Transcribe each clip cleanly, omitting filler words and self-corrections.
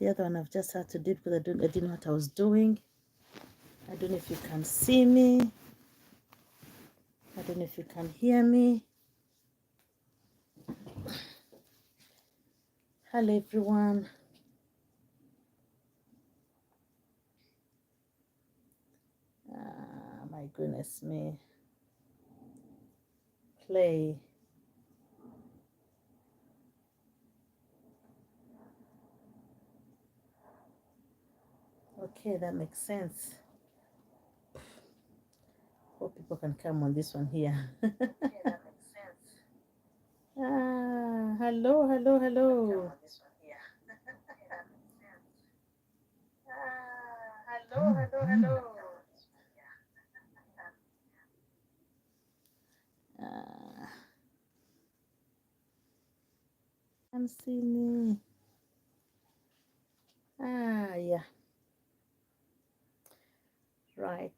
The other one I've just had to do because I didn't know what I was doing. I don't know if you can see me. I don't know if you can hear me. Hello everyone. My goodness me. Play. Okay, that makes sense. Hope people can come on this one here. Okay, that makes sense. Hello, hello, hello. Hello, hello, hello. Come see me. Yeah. Right.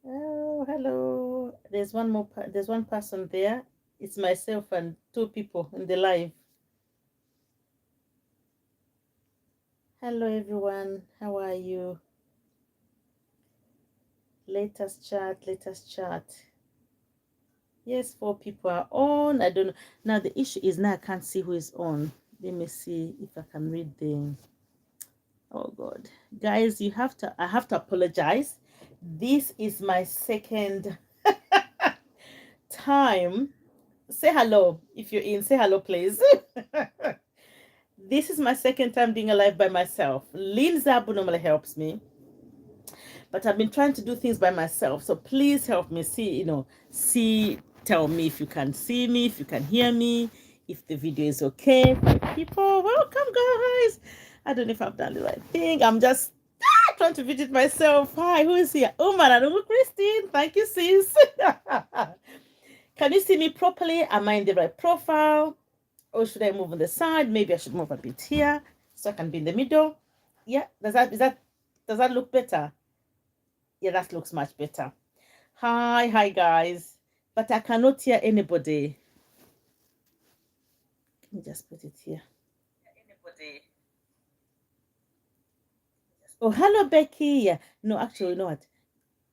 Oh, hello. There's one more. There's one person there. It's myself and two people in the live. Hello, everyone. How are you? Let us chat. Let us chat. Yes, 4 people are on. I don't know. Now, the issue is now I can't see who is on. Let me see if I can read them. Oh, God. Guys, I have to apologize. This is my second time. Say hello. If you're in, say hello, please. This is my second time being alive by myself. Lynn Zabu normally helps me, but I've been trying to do things by myself. So please help me tell me if you can see me, if you can hear me, if the video is okay. 5 people, welcome guys. I don't know if I've done the right thing. I'm just trying to visit myself. Hi, who is here? Oh man, Christine. Thank you, sis. Can you see me properly? Am I in the right profile? Or should I move on the side? Maybe I should move a bit here so I can be in the middle. Yeah, does that look better? Yeah, that looks much better. Hi guys. But I cannot hear anybody. Let me just put it here. Anybody. Oh, hello Becky. Yeah. No, actually, you know what?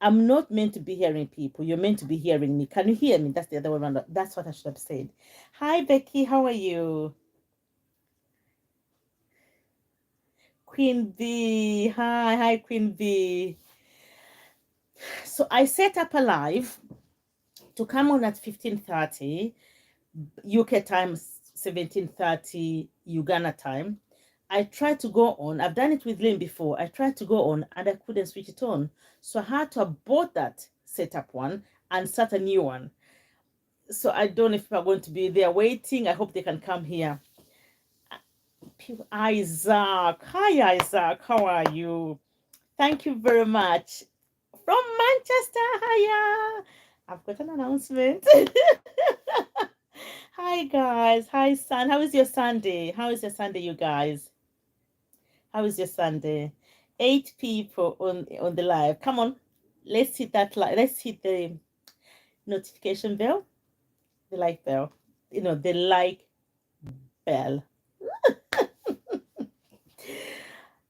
I'm not meant to be hearing people. You're meant to be hearing me. Can you hear me? That's the other way around. That's what I should have said. Hi Becky, how are you? Queen V. Hi Queen V. So I set up a live to come on at 15:30 UK time, 17:30 Uganda time. I tried to go on. I've done it with Lynn before. I tried to go on and I couldn't switch it on. So I had to abort that setup one and start a new one. So I don't know if people are going to be there waiting. I hope they can come here. Isaac. Hi, Isaac. How are you? Thank you very much. From Manchester. Hiya. I've got an announcement. Hi, guys. Hi, San. How is your Sunday? How is your Sunday, you guys? How is your Sunday? 8 people on the live. Come on. Let's hit that like. Let's hit the notification bell. The like bell. The like bell.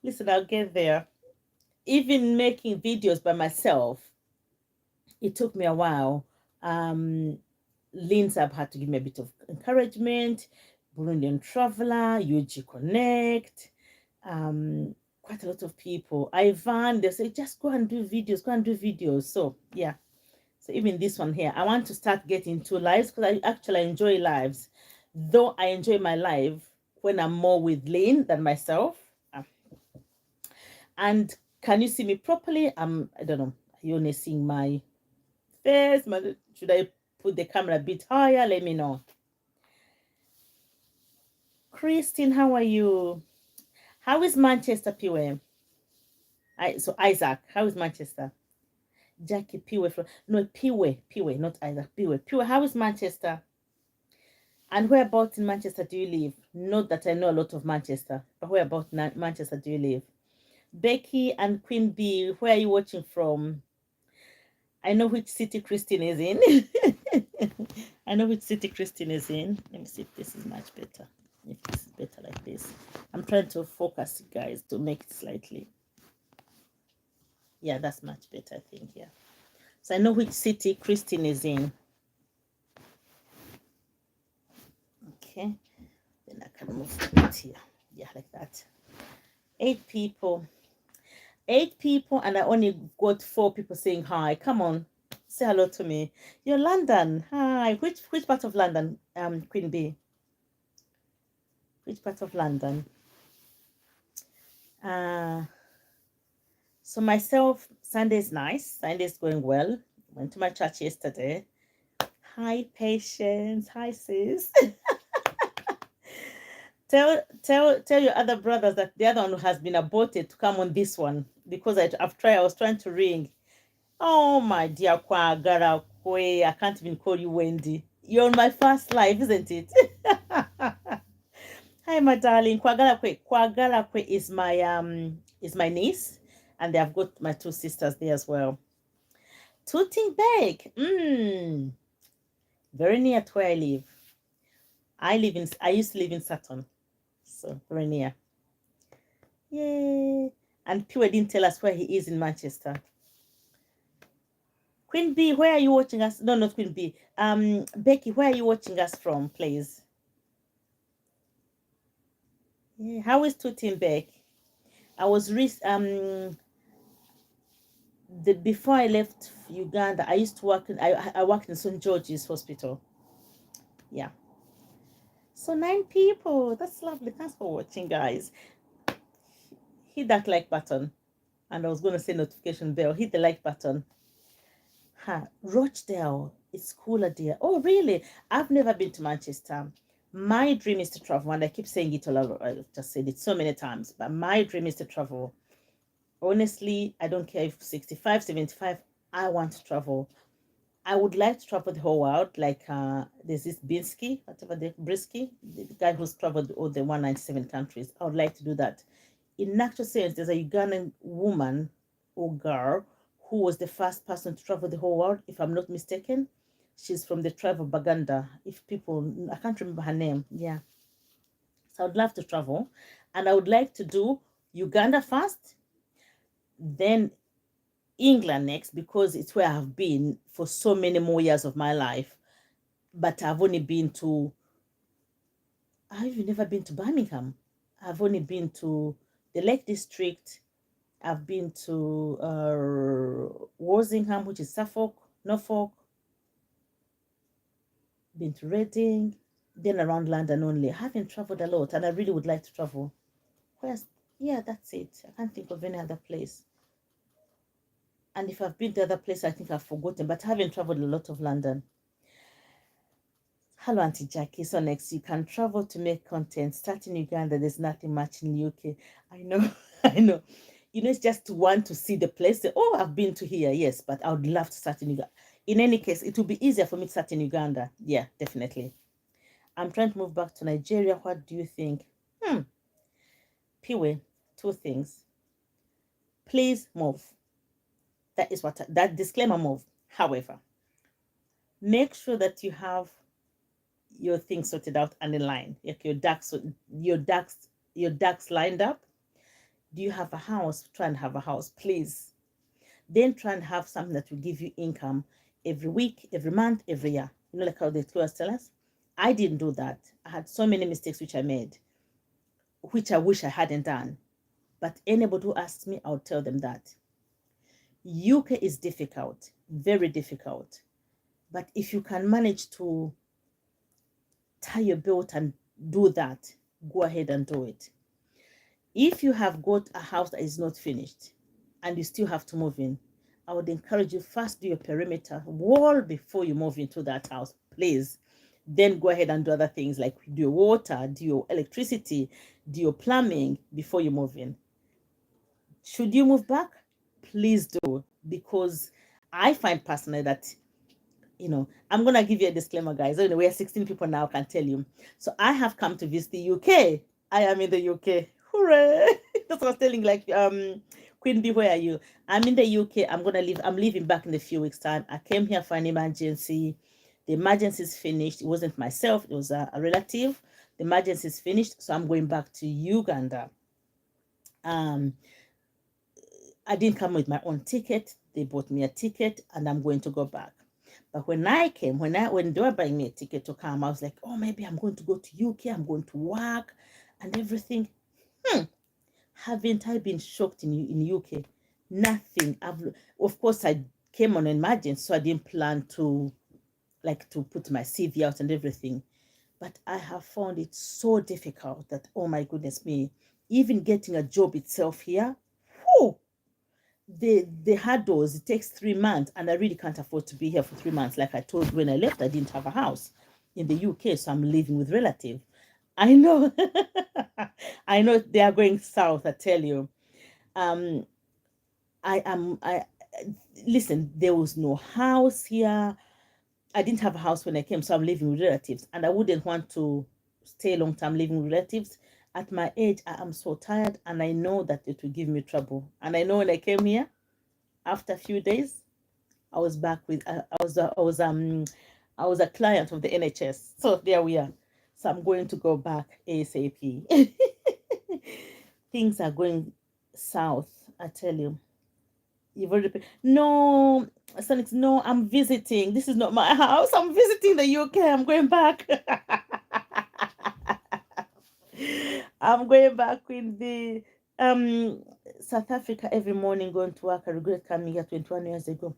Listen, I'll get there. Even making videos by myself, it took me a while. Lindsay had to give me a bit of encouragement. Burundian Traveler, UG Connect, quite a lot of people. Ivan, they say, just go and do videos. So, yeah. So, even this one here, I want to start getting into lives because I actually enjoy lives. Though I enjoy my life when I'm more with Lynn than myself. And can you see me properly? I don't know. Are you only seeing my face? Should I put the camera a bit higher? Let me know. Christine, how are you? How is Manchester, Piwe? So Isaac, how is Manchester? Jackie Piwe Piwe, not Isaac, Piwe. How is Manchester? And whereabouts in Manchester do you live? Not that I know a lot of Manchester, but whereabouts in Manchester do you live? Becky and Queen B, where are you watching from? I know which city Christine is in. I know which city Christine is in. Let me see if this is much better. If this is better like this. I'm trying to focus, guys, to make it slightly. Yeah, that's much better, I think. Yeah. So I know which city Christine is in. Okay. Then I can move it here. Yeah, like that. 8 people. 8 people, and I only got 4 people saying hi. Come on, say hello to me. You're London. Hi. Which part of London, Queen Bee? Which part of London? So myself, Sunday's nice. Sunday's going well. Went to my church yesterday. Hi, Patience. Hi, sis. tell your other brothers that the other one has been aborted to come on this one, because I was trying to ring. Oh my dear Kwagara Kwe, I can't even call you Wendy. You're on my first live, isn't it? Hi, my darling. Kwagara Kwe. Kwagara Kwe is my niece, and they have got my 2 sisters there as well. Tooting Beg. Very near to where I live. I used to live in Sutton. So very near. Yay. And Pure didn't tell us where he is in Manchester. Queen B, where are you watching us? No, not Queen B. Becky, where are you watching us from, please? Yeah, how is Tooting Beck? I was before I left Uganda, I used to work in I worked in St. George's Hospital. Yeah. So 9 people. That's lovely. Thanks for watching, guys. Hit that like button. And I was gonna say notification bell. Hit the like button. Rochdale. It's cooler there. Oh, really? I've never been to Manchester. My dream is to travel, and I keep saying it all over. I just said it so many times, but my dream is to travel. Honestly, I don't care if 65, 75, I want to travel. I would like to travel the whole world. Like there's this Binsky, whatever Brisky, the guy who's traveled all the 197 countries. I would like to do that. In actual sense, there's a Ugandan woman or girl who was the first person to travel the whole world, if I'm not mistaken. She's from the tribe of Baganda. If people, I can't remember her name. Yeah. So I would love to travel. And I would like to do Uganda first, then England next, because it's where I've been for so many more years of my life. But I've only been to, I've never been to Birmingham. I've only been to the Lake District. I've been to Walsingham, which is Suffolk, Norfolk. Been to Reading, then around London only. I haven't traveled a lot, and I really would like to travel. Where's, yeah, that's it. I can't think of any other place. And if I've been to other place, I think I've forgotten, but I haven't traveled a lot of London. Hello, Auntie Jackie. So next, you can travel to make content. Start in Uganda. There's nothing much in the UK. I know, I know. You know, it's just to want to see the place. Say, oh, I've been to here. Yes, but I would love to start in Uganda. In any case, it will be easier for me to start in Uganda. Yeah, definitely. I'm trying to move back to Nigeria. What do you think? Piwe, 2 things. Please move. That is what that disclaimer move. However, make sure that you have your things sorted out and in line. Like your ducks lined up. Do you have a house? Try and have a house, please. Then try and have something that will give you income every week, every month, every year. You know, like how the tours tell us. I didn't do that. I had so many mistakes which I made, which I wish I hadn't done. But anybody who asks me, I'll tell them that. UK is difficult, very difficult. But if you can manage to tie your belt and do that, go ahead and do it. If you have got a house that is not finished and you still have to move in, I would encourage you first do your perimeter wall before you move into that house, please. Then go ahead and do other things like do your water, do your electricity, do your plumbing before you move in. Should you move back? Please do, because I find personally that, you know, I'm going to give you a disclaimer, guys. Anyway, we are 16 people now, I can tell you. So I have come to visit the UK. I am in the UK. Hooray! That's what I was telling, like, Queen Bee, where are you? I'm in the UK. I'm leaving back in a few weeks' time. I came here for an emergency. The emergency is finished. It wasn't myself, it was a relative. The emergency is finished, so I'm going back to Uganda. I didn't come with my own ticket. They bought me a ticket, and I'm going to go back. But when I came, when they were buying me a ticket to come, I was like, oh, maybe I'm going to go to UK. I'm going to work and everything. Haven't I been shocked in UK? Nothing. Of course, I came on an emergency, so I didn't plan to put my CV out and everything. But I have found it so difficult that, oh my goodness me, even getting a job itself here, whew, the hurdles, it takes 3 months, and I really can't afford to be here for 3 months. Like I told you, when I left, I didn't have a house in the UK, so I'm living with relative. I know. I know they are going south, I tell you. I listen, there was no house here. I didn't have a house when I came, so I'm living with relatives, and I wouldn't want to stay long time living with relatives. At my age, I am so tired, and I know that it will give me trouble. And I know when I came here, after a few days, I was back with I was a client of the NHS. So there we are. So I'm going to go back ASAP. Things are going south, I tell you. You've already no, Sonics, no, I'm visiting. This is not my house. I'm visiting the UK. I'm going back. I'm going back with the South Africa every morning, going to work. I regret coming here 21 years ago.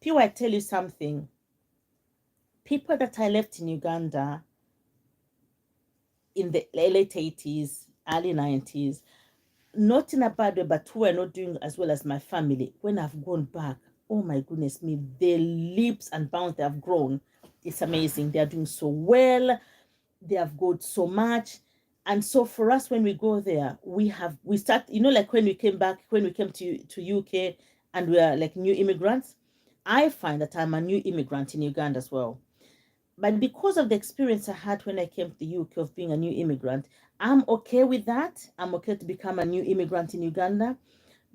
People, I tell you something. People that I left in Uganda in the late 80s, early 90s, not in a bad way, but who are not doing as well as my family, when I've gone back, oh my goodness me, their leaps and bounds they have grown. It's amazing. They are doing so well. They have got so much. And so for us, when we go there, we start, like when we came to UK and we are like new immigrants. I find that I'm a new immigrant in Uganda as well. But because of the experience I had when I came to the UK of being a new immigrant, I'm okay with that. I'm okay to become a new immigrant in Uganda,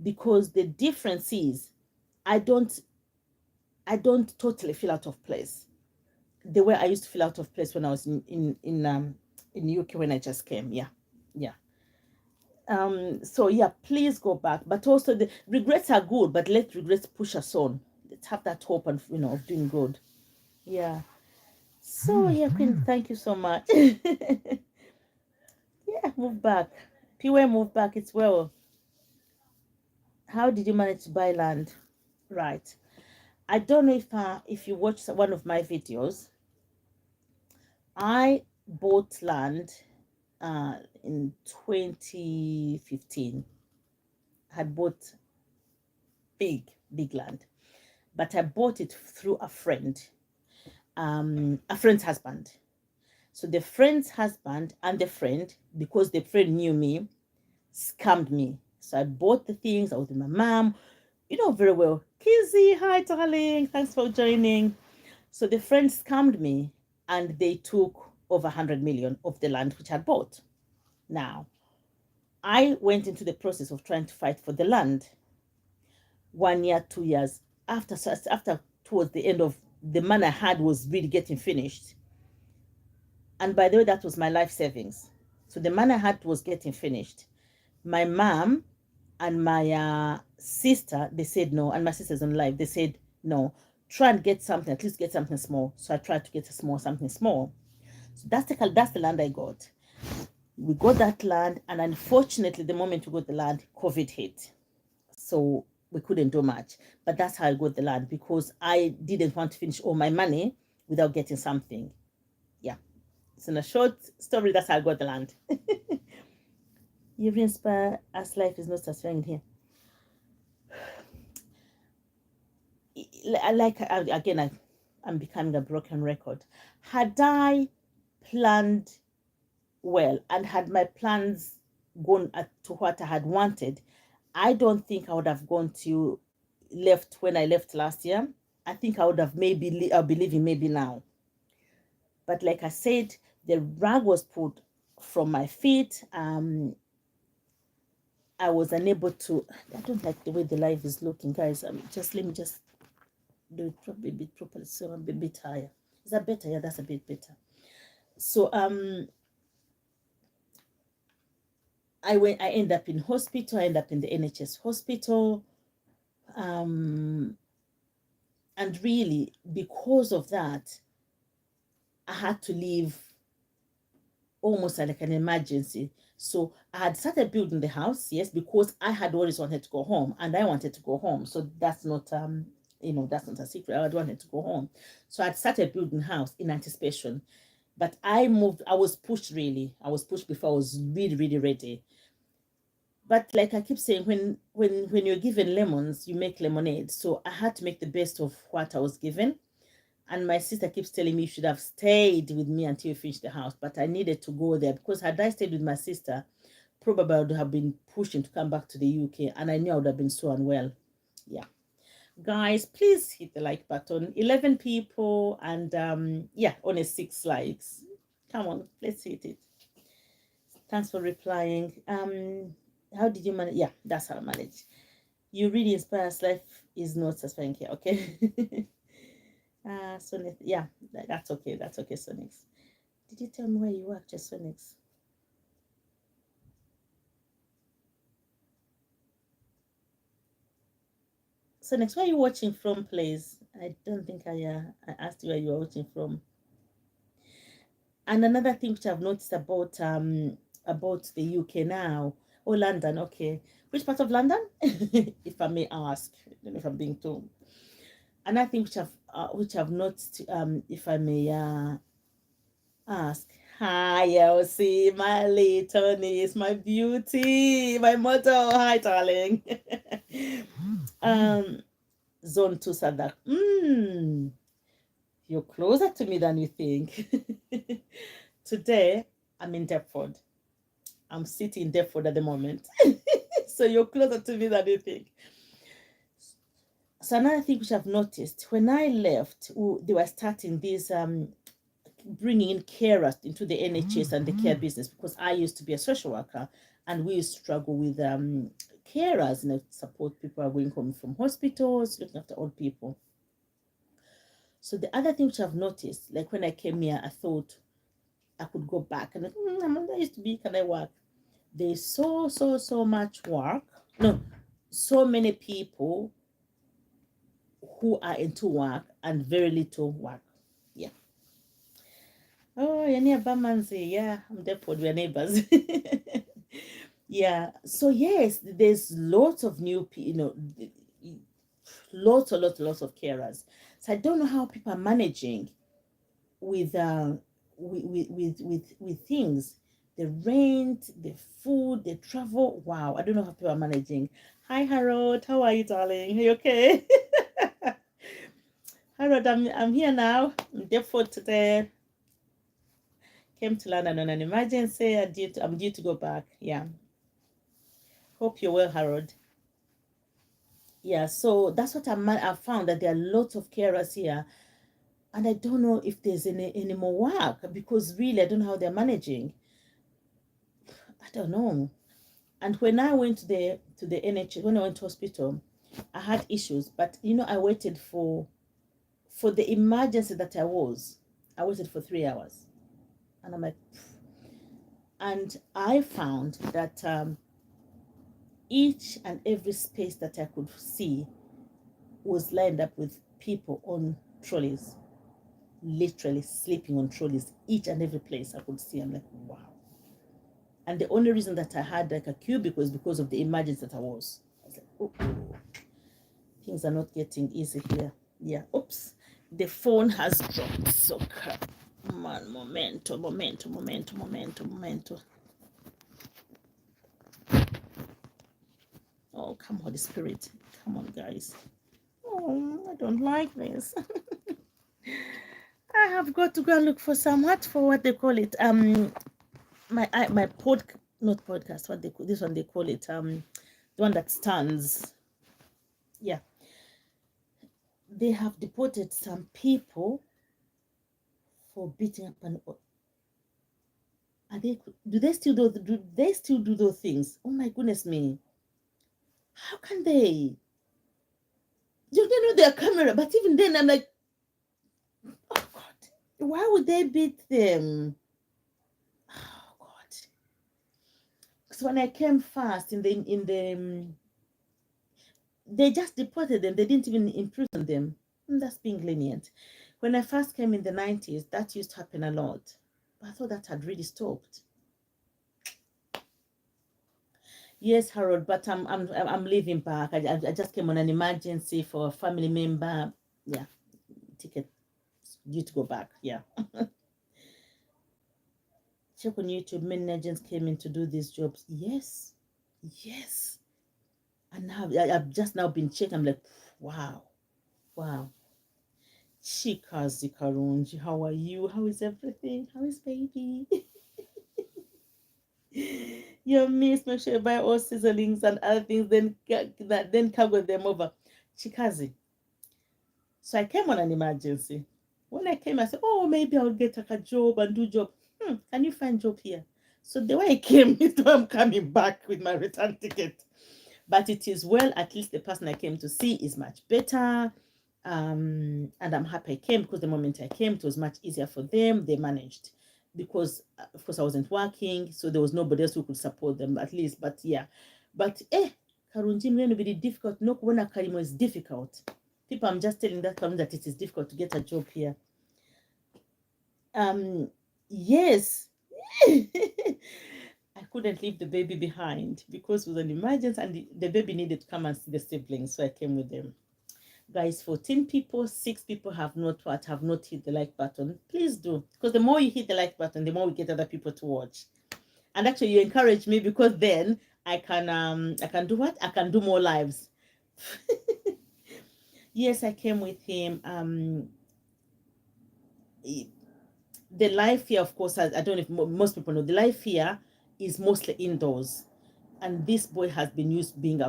because the difference is I don't totally feel out of place the way I used to feel out of place when I was in UK when I just came. Yeah. So yeah, please go back. But also the regrets are good, but let regrets push us on. Let's have that hope and of doing good. Yeah. So yeah, Queen, thank you so much. Yeah, move back. PY, move back. It's well. How did you manage to buy land? Right. I don't know if you watched one of my videos. I bought land in 2015. I had bought big land, but I bought it through a friend's husband. So the friend's husband and the friend, because the friend knew me, scammed me. So I bought the things. I was with my mom, very well. Kizzy, hi darling, thanks for joining. So the friend scammed me, and they took over 100 million of the land which I bought. Now, I went into the process of trying to fight for the land. 1 year, 2 years after towards the end of the money I had was really getting finished. And by the way, that was my life savings. So the money I had was getting finished. My mom and my sister, they said no, and my sister's on live. They said no, try and get something, at least get something small. So I tried to get something small. So that's the land I got. We got that land, and unfortunately, the moment we got the land, COVID hit. So we couldn't do much. But that's how I got the land, because I didn't want to finish all my money without getting something. Yeah. So in a short story, that's how I got the land. You inspire us, life is not satisfying here. Again, I'm becoming a broken record. Had I planned well and had my plans gone to what I had wanted, I don't think I would have left when I left last year. I think I would have I'll be leaving maybe now. But like I said, the rug was pulled from my feet. I was unable to. I don't like the way the live is looking, guys. Let me just do it a bit properly, so I'm a bit higher. Is that better? Yeah, that's a bit better. So I end up in hospital. I end up in the NHS hospital. And really, because of that, I had to leave almost like an emergency. So I had started building the house, yes, because I had always wanted to go home, and I wanted to go home. So that's not that's not a secret. I wanted to go home. So I'd started building house in anticipation. But I moved, I was pushed really. I was pushed before I was really, really ready. But like I keep saying, when you're given lemons, you make lemonade. So I had to make the best of what I was given. And my sister keeps telling me you should have stayed with me until you finish the house. But I needed to go there because had I stayed with my sister, probably I would have been pushing to come back to the UK, and I knew I would have been so unwell. Yeah. Guys, please hit the like button. 11 people and yeah, only 6 likes. Come on, let's hit it. Thanks for replying. How did you manage? Yeah, that's how I manage. You really inspire us. Life is not satisfying here, okay? Sonix, yeah, that's okay. That's okay, Sonix. Did you tell me where you work, just Sonix? Sonix, where are you watching from, please? I don't think I asked you where you are watching from. And another thing which I've noticed about the UK now, oh London, okay. Which part of London? If I may ask, I don't know if I'm being told. Another thing which I've noticed, if I may ask. Hi, Elsie, my little niece, my beauty, my mother. Hi, darling. um, Zone 2 said that. You're closer to me than you think. Today, I'm in Deptford. I'm sitting in Deptford at the moment. So you're closer to me than you think. So another thing which I've noticed, when I left, they were starting this bringing in carers into the NHS and the care business, because I used to be a social worker and we used to struggle with carers, support people who are going home from hospitals, looking after old people. So the other thing which I've noticed, like when I came here, I thought I could go back and I used to be, can I work? There's so much work. No, so many people who are into work and very little work. Yeah. Oh, you're near Bamanzi. Yeah, I'm Deptford. We're neighbors. Yeah. So yes, there's lots of new people, lots of carers. So I don't know how people are managing with with things, the rent, the food, the travel. Wow, I don't know how people are managing. Hi Harold, how are you, darling? Are you okay? Harold, I'm here now. I'm Deptford today. Came to London on an emergency. I'm due to go back. Yeah. Hope you're well, Harold. Yeah, so that's what I found, that there are lots of carers here, and I don't know if there's any more work, because really I don't know how they're managing. I don't know. And when I went to the NHS, when I went to hospital, I had issues, but I waited for the emergency that I waited for 3 hours, and I'm like, and I found that each and every space that I could see was lined up with people on trolleys, literally sleeping on trolleys, each and every place I could see. I'm like, wow. And the only reason that I had like a cubicle is because of the emergency that I was like, oh, things are not getting easy here. Yeah, oops, the phone has dropped. So man, momento. Oh, come Holy Spirit, come on, guys. Oh, I don't like this. I have got to go and look for what they call it. My not podcast. What they call this one? They call it the one that stands. Yeah, they have deported some people for beating up an. Are they? Do they still do those things? Oh my goodness me! How can they? You know their camera, but even then I'm like, oh God. Why would they beat them? Oh God! Because when I came first they just deported them. They didn't even imprison them. That's being lenient. When I first came in the 90s, that used to happen a lot. But I thought that had really stopped. Yes, Harold, but I'm leaving back. I just came on an emergency for a family member. Yeah, ticket due to go back. Yeah. Check on YouTube. Many agents came in to do these jobs. Yes, yes. And now I've just now been checked. I'm like, wow, wow. Chikazi Karunji, how are you? How is everything? How is baby? Your miss, make sure you buy all seasonings and other things, then cargo them over. Chikazi. So I came on an emergency. When I came, I said, oh, maybe I'll get like a job and do job. Can you find job here? So the way I came is why I'm coming back with my return ticket. But it is well, at least the person I came to see is much better. And I'm happy I came because the moment I came, it was much easier for them. They managed because, of course, I wasn't working, so there was nobody else who could support them at least. But yeah, but Karunji mleno be difficult. No, when Karimo is difficult. People, I'm just telling that it is difficult to get a job here. Yes. I couldn't leave the baby behind because it was an emergency and the baby needed to come and see the siblings, so I came with them. Guys, 14 people, 6 people have not hit the like button. Please do, because the more you hit the like button, the more we get other people to watch. And actually, you encourage me because then I can do what? I can do more lives. Yes, I came with him. The life here, of course, I don't know if most people know, the life here is mostly indoors, and this boy has been used to being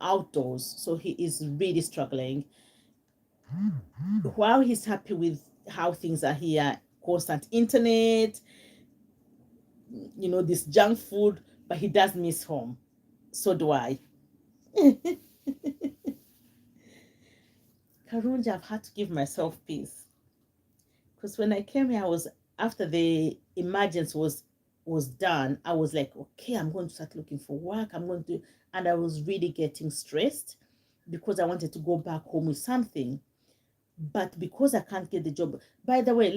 outdoors, so he is really struggling. While he's happy with how things are here, constant internet, this junk food, but he does miss home. So do I. Karunja, I've had to give myself peace. Because when I came here, I was after the emergency was done, I was like, okay, I'm going to start looking for work. And I was really getting stressed because I wanted to go back home with something. But because I can't get the job, by the way,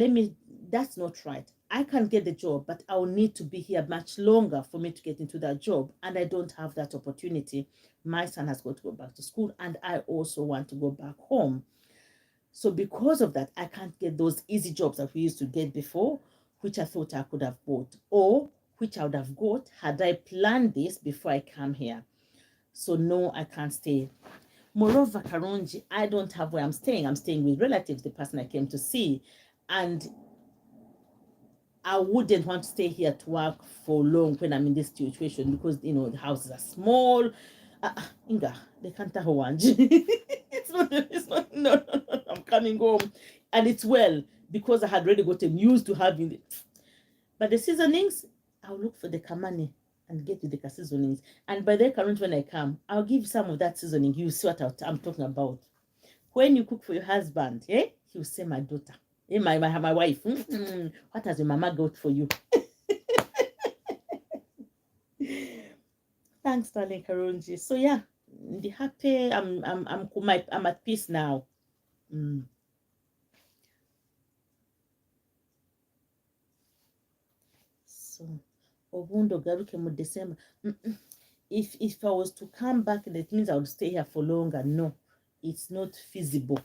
that's not right. I can't get the job, but I'll need to be here much longer for me to get into that job. And I don't have that opportunity. My son has got to go back to school, and I also want to go back home. So because of that, I can't get those easy jobs that we used to get before, which I thought I could have bought, or which I would have got had I planned this before I come here. So no, I can't stay. Moreover, Karunji, I don't have where I'm staying. I'm staying with relatives, the person I came to see. And I wouldn't want to stay here to work for long when I'm in this situation because, the houses are small. Inga, they can't tell one. No, I'm coming home. And it's well, because I had already gotten used to having it. But the seasonings, I'll look for the kamani and get the seasonings. And by the current when I come, I'll give some of that seasoning. You see what I'm talking about. When you cook for your husband, he'll say, my daughter, my wife, what has your mama got for you? Thanks, darling Karunji. So yeah, the happy. I'm at peace now. So, Obundo garuke mu December. If I was to come back, that means I would stay here for longer. No, it's not feasible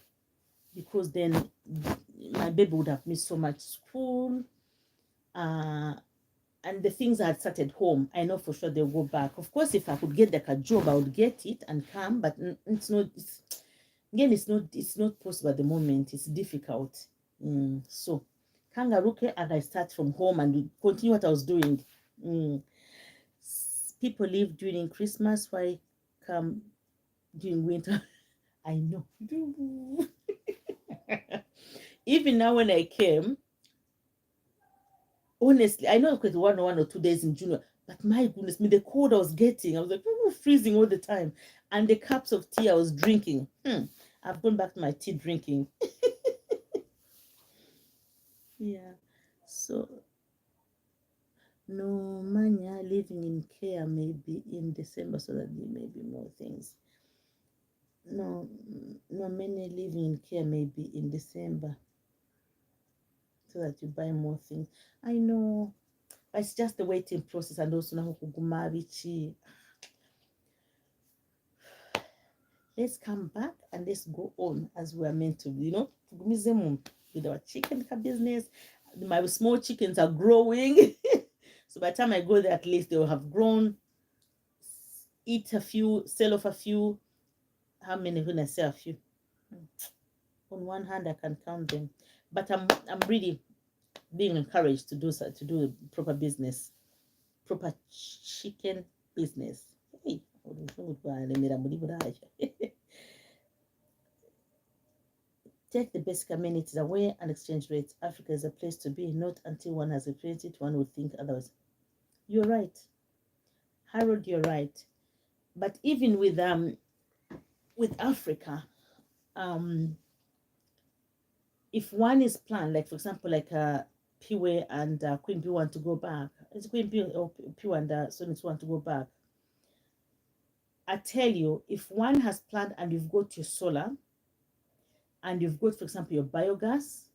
because then my baby would have missed so much school. And the things I had started home, I know for sure they'll go back. Of course, if I could get like a job, I would get it and come. But it's not. It's not possible at the moment. It's difficult. So, kangaruke, and I start from home and continue what I was doing. People leave during Christmas. Why come during winter? I know. Even now, when I came, honestly, I know because 1 or 2 days in June, but my goodness me, the cold I was getting, I was like freezing all the time, and the cups of tea I was drinking. I've gone back to my tea drinking. Yeah. So no mania living in care maybe in December so that there may be more things. No, no many living in care maybe in December so that you buy more things. I know, but it's just the waiting process and also now kugumabichi. Let's come back and let's go on as we are meant to, with our chicken business. My small chickens are growing. So by the time I go there, at least they will have grown. Eat a few, sell off a few. How many when I sell a few? On one hand, I can count them. But I'm really being encouraged to do proper business, proper chicken business. Hey, take the basic amenities away and exchange rates. Africa is a place to be. Not until one has experienced it, one would think otherwise. You're right, Harold. You're right. But even with Africa, um, if one is planned, like for example, like Piwe and Queen P want to go back. It's Queen P or Piwe and Sonix want to go back. I tell you, if one has planned and you've got your solar, and you've got, for example, your biogas,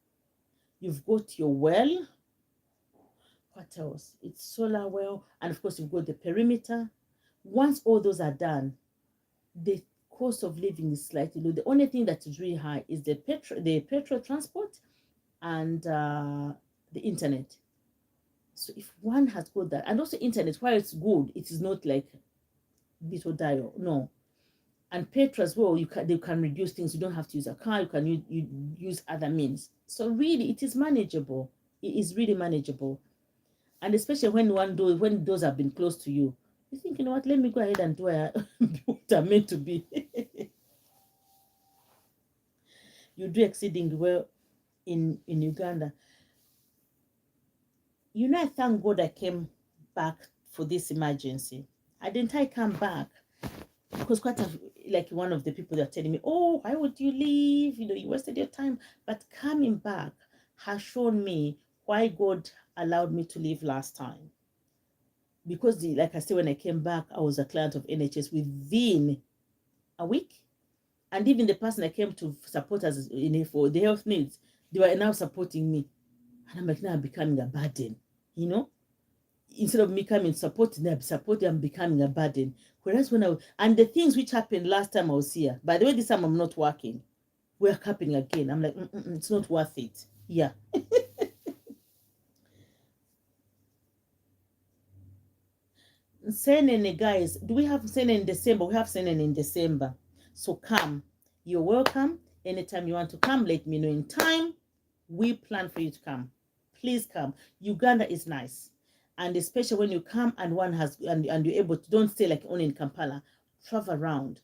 you've got your well. What else? It's solar well, and of course you've got the perimeter. Once all those are done, the cost of living is slightly low. The only thing that is really high is the petrol transport and the internet. So if one has got that, and also internet, while it's good, it is not like little dial. No. And petrol as well, they can reduce things. You don't have to use a car. You can you use other means. So really, it is manageable. It is really manageable. And especially when those have been close to you, you think, you know what, let me go ahead and do what I'm meant to be. You do exceedingly well in Uganda. I thank God I came back for this emergency. I come back because like one of the people that are telling me, oh, why would you leave? You wasted your time. But coming back has shown me why God allowed me to leave last time. Because like I said, when I came back, I was a client of NHS within a week. And even the person I came to support us for the health needs, they were now supporting me. And I'm like, now I'm becoming a burden, instead of me coming supporting them, I'm becoming a burden. Whereas and the things which happened last time I was here, by the way, this time I'm not working, we're happening again. I'm like, it's not worth it. Yeah. Senen, guys, do we have Senen in December? We have Senen in December. So come. You're welcome. Anytime you want to come, let me know in time. We plan for you to come. Please come. Uganda is nice. And especially when you come and one has and you're able to, don't stay like only in Kampala. Travel around.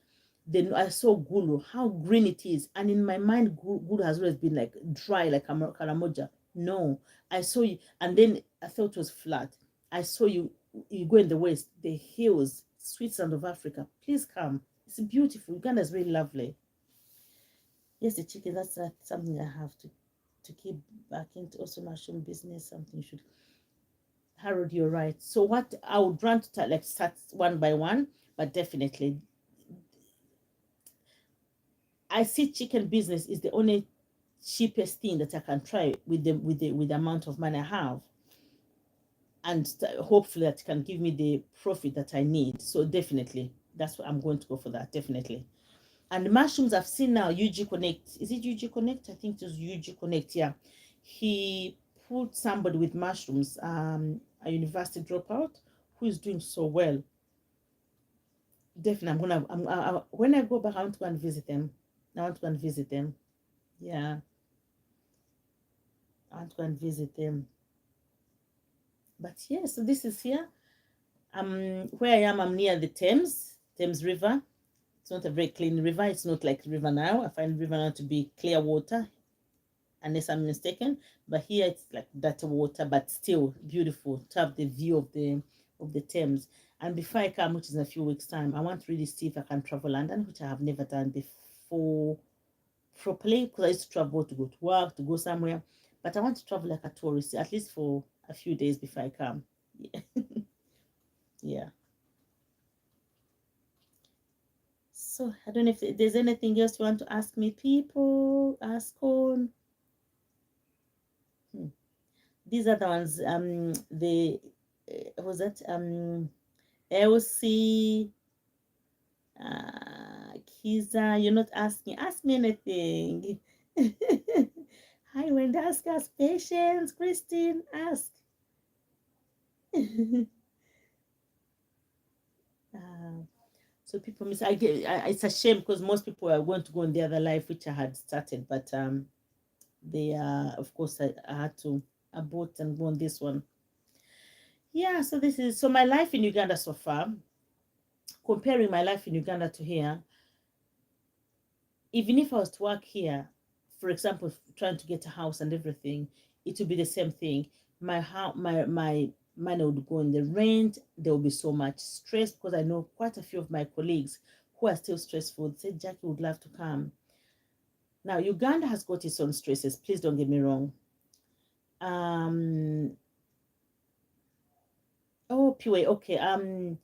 Then I saw Gulu, how green it is. And in my mind, Gulu has always been like dry, like Karamoja. No. I saw you, and then I thought it was flat. I saw you go in the west, the hills, sweet sound of Africa. Please come. It's beautiful. Uganda is really lovely. Yes, the chicken, that's something I have to keep back into. Also mushroom business, something should. Harold, you're right. So what I would run to like start one by one, but definitely I see chicken business is the only cheapest thing that I can try with the amount of money I have, and hopefully that can give me the profit that I need. So definitely, that's what I'm going to go for. That definitely. And the mushrooms I've seen now, UG Connect. Is it UG Connect? I think it was UG Connect. Yeah, he put somebody with mushrooms, a university dropout, who is doing so well. Definitely, when I go back, I want to go and visit them. I want to go and visit them. Yeah, I want to go and visit them. But yeah, so this is here. Where I am, I'm near the Thames River. It's not a very clean river. It's not like River Nile. I find River Nile to be clear water, unless I'm mistaken. But here it's like dirty water, but still beautiful to have the view of the Thames. And before I come, which is in a few weeks' time, I want to really see if I can travel London, which I have never done before properly, because I used to travel to go to work, to go somewhere. But I want to travel like a tourist, at least for a few days before I come. Yeah. Yeah. So I don't know if there's anything else you want to ask me, people. Ask on. Hmm. These are the ones. The was that Elsie, Kiza. You're not asking. Ask me anything. Hi, Wendy. Ask us. Patience, Christine. Ask. uh, so people miss. It's a shame because most people are going to go in the other life, which I had started, but they of course I had to abort and go on this one. Yeah, so this is so my life in Uganda so far. Comparing my life in Uganda to here, even if I was to work here, for example, trying to get a house and everything, it would be the same thing. My house, my money would go in the rent. There will be so much stress because I know quite a few of my colleagues who are still stressful. They say Jackie would love to come. Now Uganda has got its own stresses. Please don't get me wrong. Um. Oh, PA. Okay.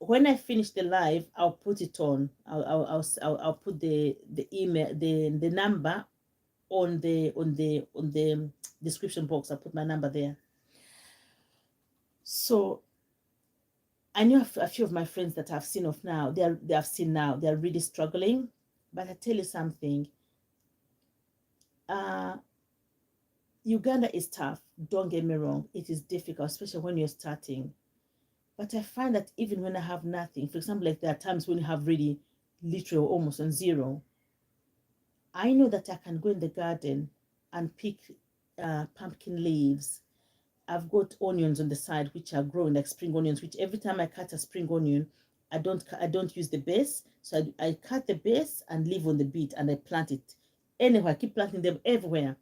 When I finish the live, I'll put it on. I'll put the email, the number on the description box. I'll put my number there. So I know a few of my friends that I've seen of now. They have seen now. They're really struggling. But I tell you something. Uh, Uganda is tough. Don't get me wrong. It is difficult, especially when you're starting. But I find that even when I have nothing, for example, like there are times when you have really literal almost on zero, I know that I can go in the garden and pick pumpkin leaves. I've got onions on the side which are growing like spring onions. Which every time I cut a spring onion, I don't use the base, so I cut the base and leave on the bit and I plant it anywhere. I keep planting them everywhere.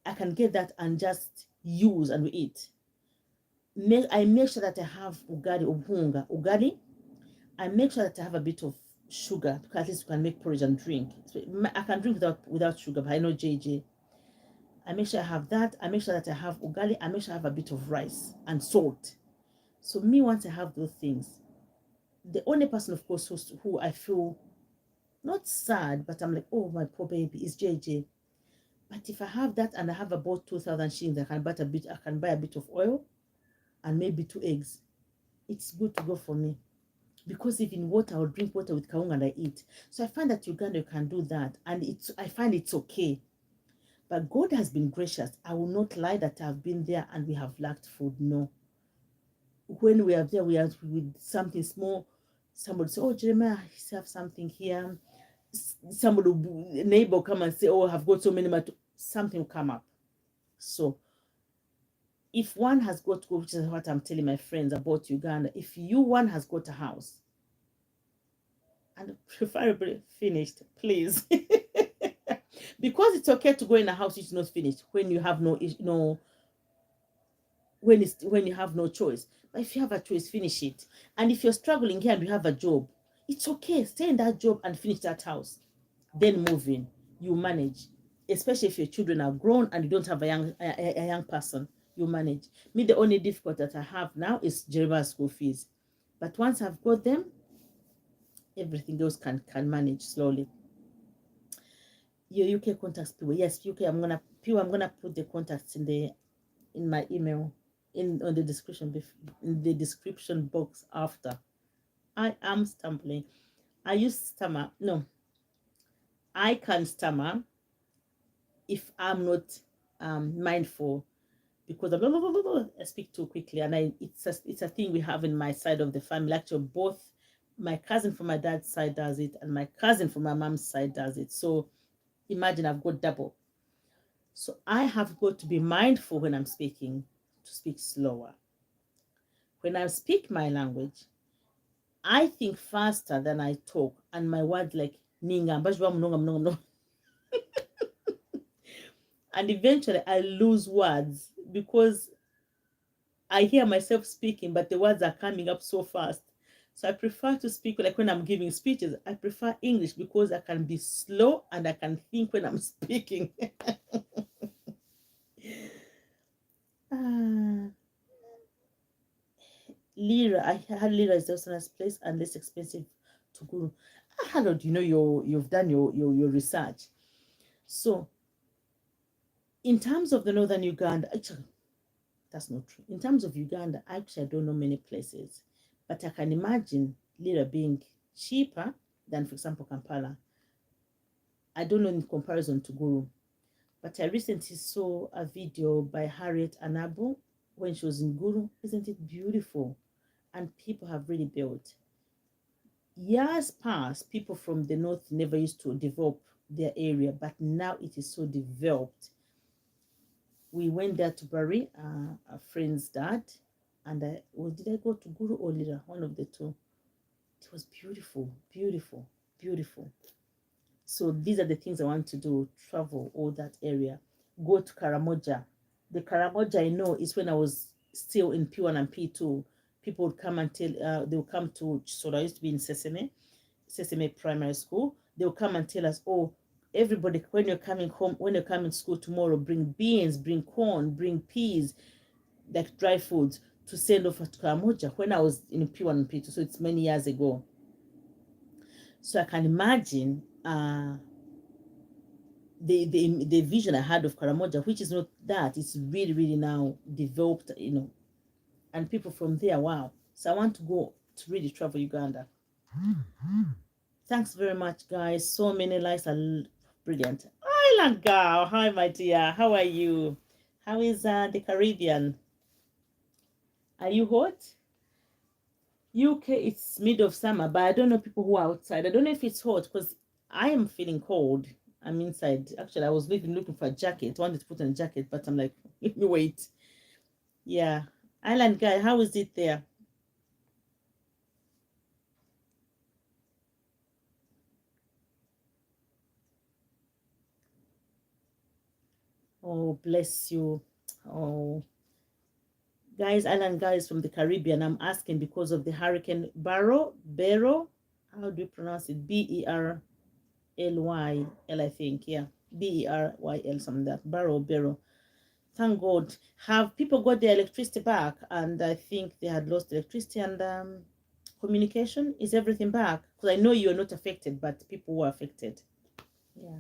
I can get that and just use and we eat. I make sure that I have ugali. I make sure that I have a bit of sugar because at least you can make porridge and drink. So I can drink without sugar, but I know JJ. I make sure I have that. I make sure that I have ugali. I make sure I have a bit of rice and salt. So me, once I have those things, the only person, of course, who I feel not sad, but I'm like, oh my poor baby, is JJ. But if I have that and I have about 2,000 shillings, I can buy a bit of oil and maybe 2 eggs. It's good to go for me. Because even water, I'll drink water with kaung and I eat. So I find that Uganda can do that, and I find it's okay. But God has been gracious. I will not lie that I've been there and we have lacked food. No. When we are there, we are with something small. Somebody say, "Oh, Jeremiah, you have something here." Somebody, a neighbor, come and say, "Oh, I've got so many." Something will come up. So if one has got to go, which is what I'm telling my friends about Uganda, if one has got a house, and preferably finished, please. Because it's okay to go in a house which is not finished when you have no when you have no choice. But if you have a choice, finish it. And if you're struggling here and you have a job, it's okay. Stay in that job and finish that house. Then move in. You manage. Especially if your children are grown and you don't have a young person, you manage. Me, the only difficulty that I have now is Jeremiah's school fees. But once I've got them, everything else can manage slowly. Your UK contacts people. Yes, UK. I'm gonna put the contacts in my email on the description in the description box after. I am stumbling. I use stammer. No, I can stammer if I'm not mindful because I speak too quickly, and it's a thing we have in my side of the family. Actually, both my cousin from my dad's side does it, and my cousin from my mom's side does it. So imagine I've got double. So I have got to be mindful when I'm speaking to speak slower. When I speak my language, I think faster than I talk, and my words like ninga, and eventually I lose words because I hear myself speaking, but the words are coming up so fast. So I prefer to speak like when I'm giving speeches. I prefer English because I can be slow and I can think when I'm speaking. Lira, I had Lira is also a nice place and less expensive to go. Harold, you know you've done your research. So in terms of the northern Uganda, actually, that's not true. In terms of Uganda, actually I don't know many places, but I can imagine Lira being cheaper than, for example, Kampala. I don't know in comparison to Guru, but I recently saw a video by Harriet Anabu when she was in Guru. Isn't it beautiful? And people have really built. Years past, people from the north never used to develop their area, but now it is so developed. We went there to bury a friend's dad, and did I go to Guru or Lira? One of the two. It was beautiful, beautiful, beautiful. So these are the things I want to do: travel all that area, go to Karamoja. The Karamoja I know is when I was still in P1 and P2. People would come and tell, they would come to, so I used to be in Sesame Primary School. They will come and tell us, oh, everybody, when you're coming home, when you're coming to school tomorrow, bring beans, bring corn, bring peas, like dry foods, to send off to Karamoja when I was in P1 and P2. So it's many years ago. So I can imagine the vision I had of Karamoja, which is not that. It's really, really now developed, and people from there, wow. So I want to go to really travel Uganda. Thanks very much, guys. So many likes are brilliant. Island girl, hi, my dear. How are you? How is the Caribbean? Are you hot? UK, it's mid of summer, but I don't know people who are outside. I don't know if it's hot because I am feeling cold. I'm inside. Actually, I was looking for a jacket. I wanted to put on a jacket, but I'm like, let me wait. Yeah. Island guy, how is it there? Oh, bless you. Oh, guys, island guys from the Caribbean, I'm asking because of the hurricane Beryl. How do you pronounce it? Berlyl, I think. Yeah, Beryle, something like that. Beryl. Thank God. Have people got their electricity back? And I think they had lost electricity and communication. Is everything back? Because I know you're not affected, but people were affected. Yeah.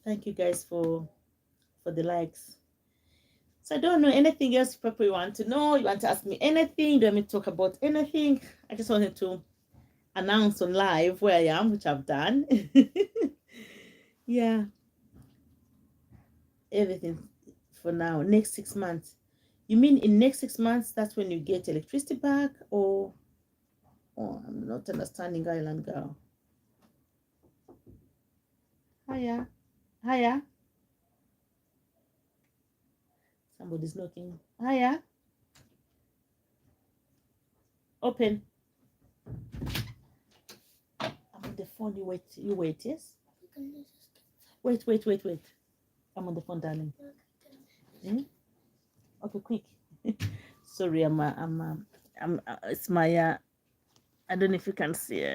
Thank you guys for the likes. So I don't know anything else people you want to know. You want to ask me anything? Do you want me to talk about anything? I just wanted to announce on live where I am, which I've done. Yeah, everything for now. Next 6 months. You mean in next 6 months, that's when you get electricity back? Or, oh, I'm not understanding, island girl. Hiya. Hiya. Somebody's knocking. Hiya. Open. I'm on the phone. You wait, yes? Wait. I'm on the phone, darling. Hmm? Okay, quick. Sorry, it's my, I don't know if you can see.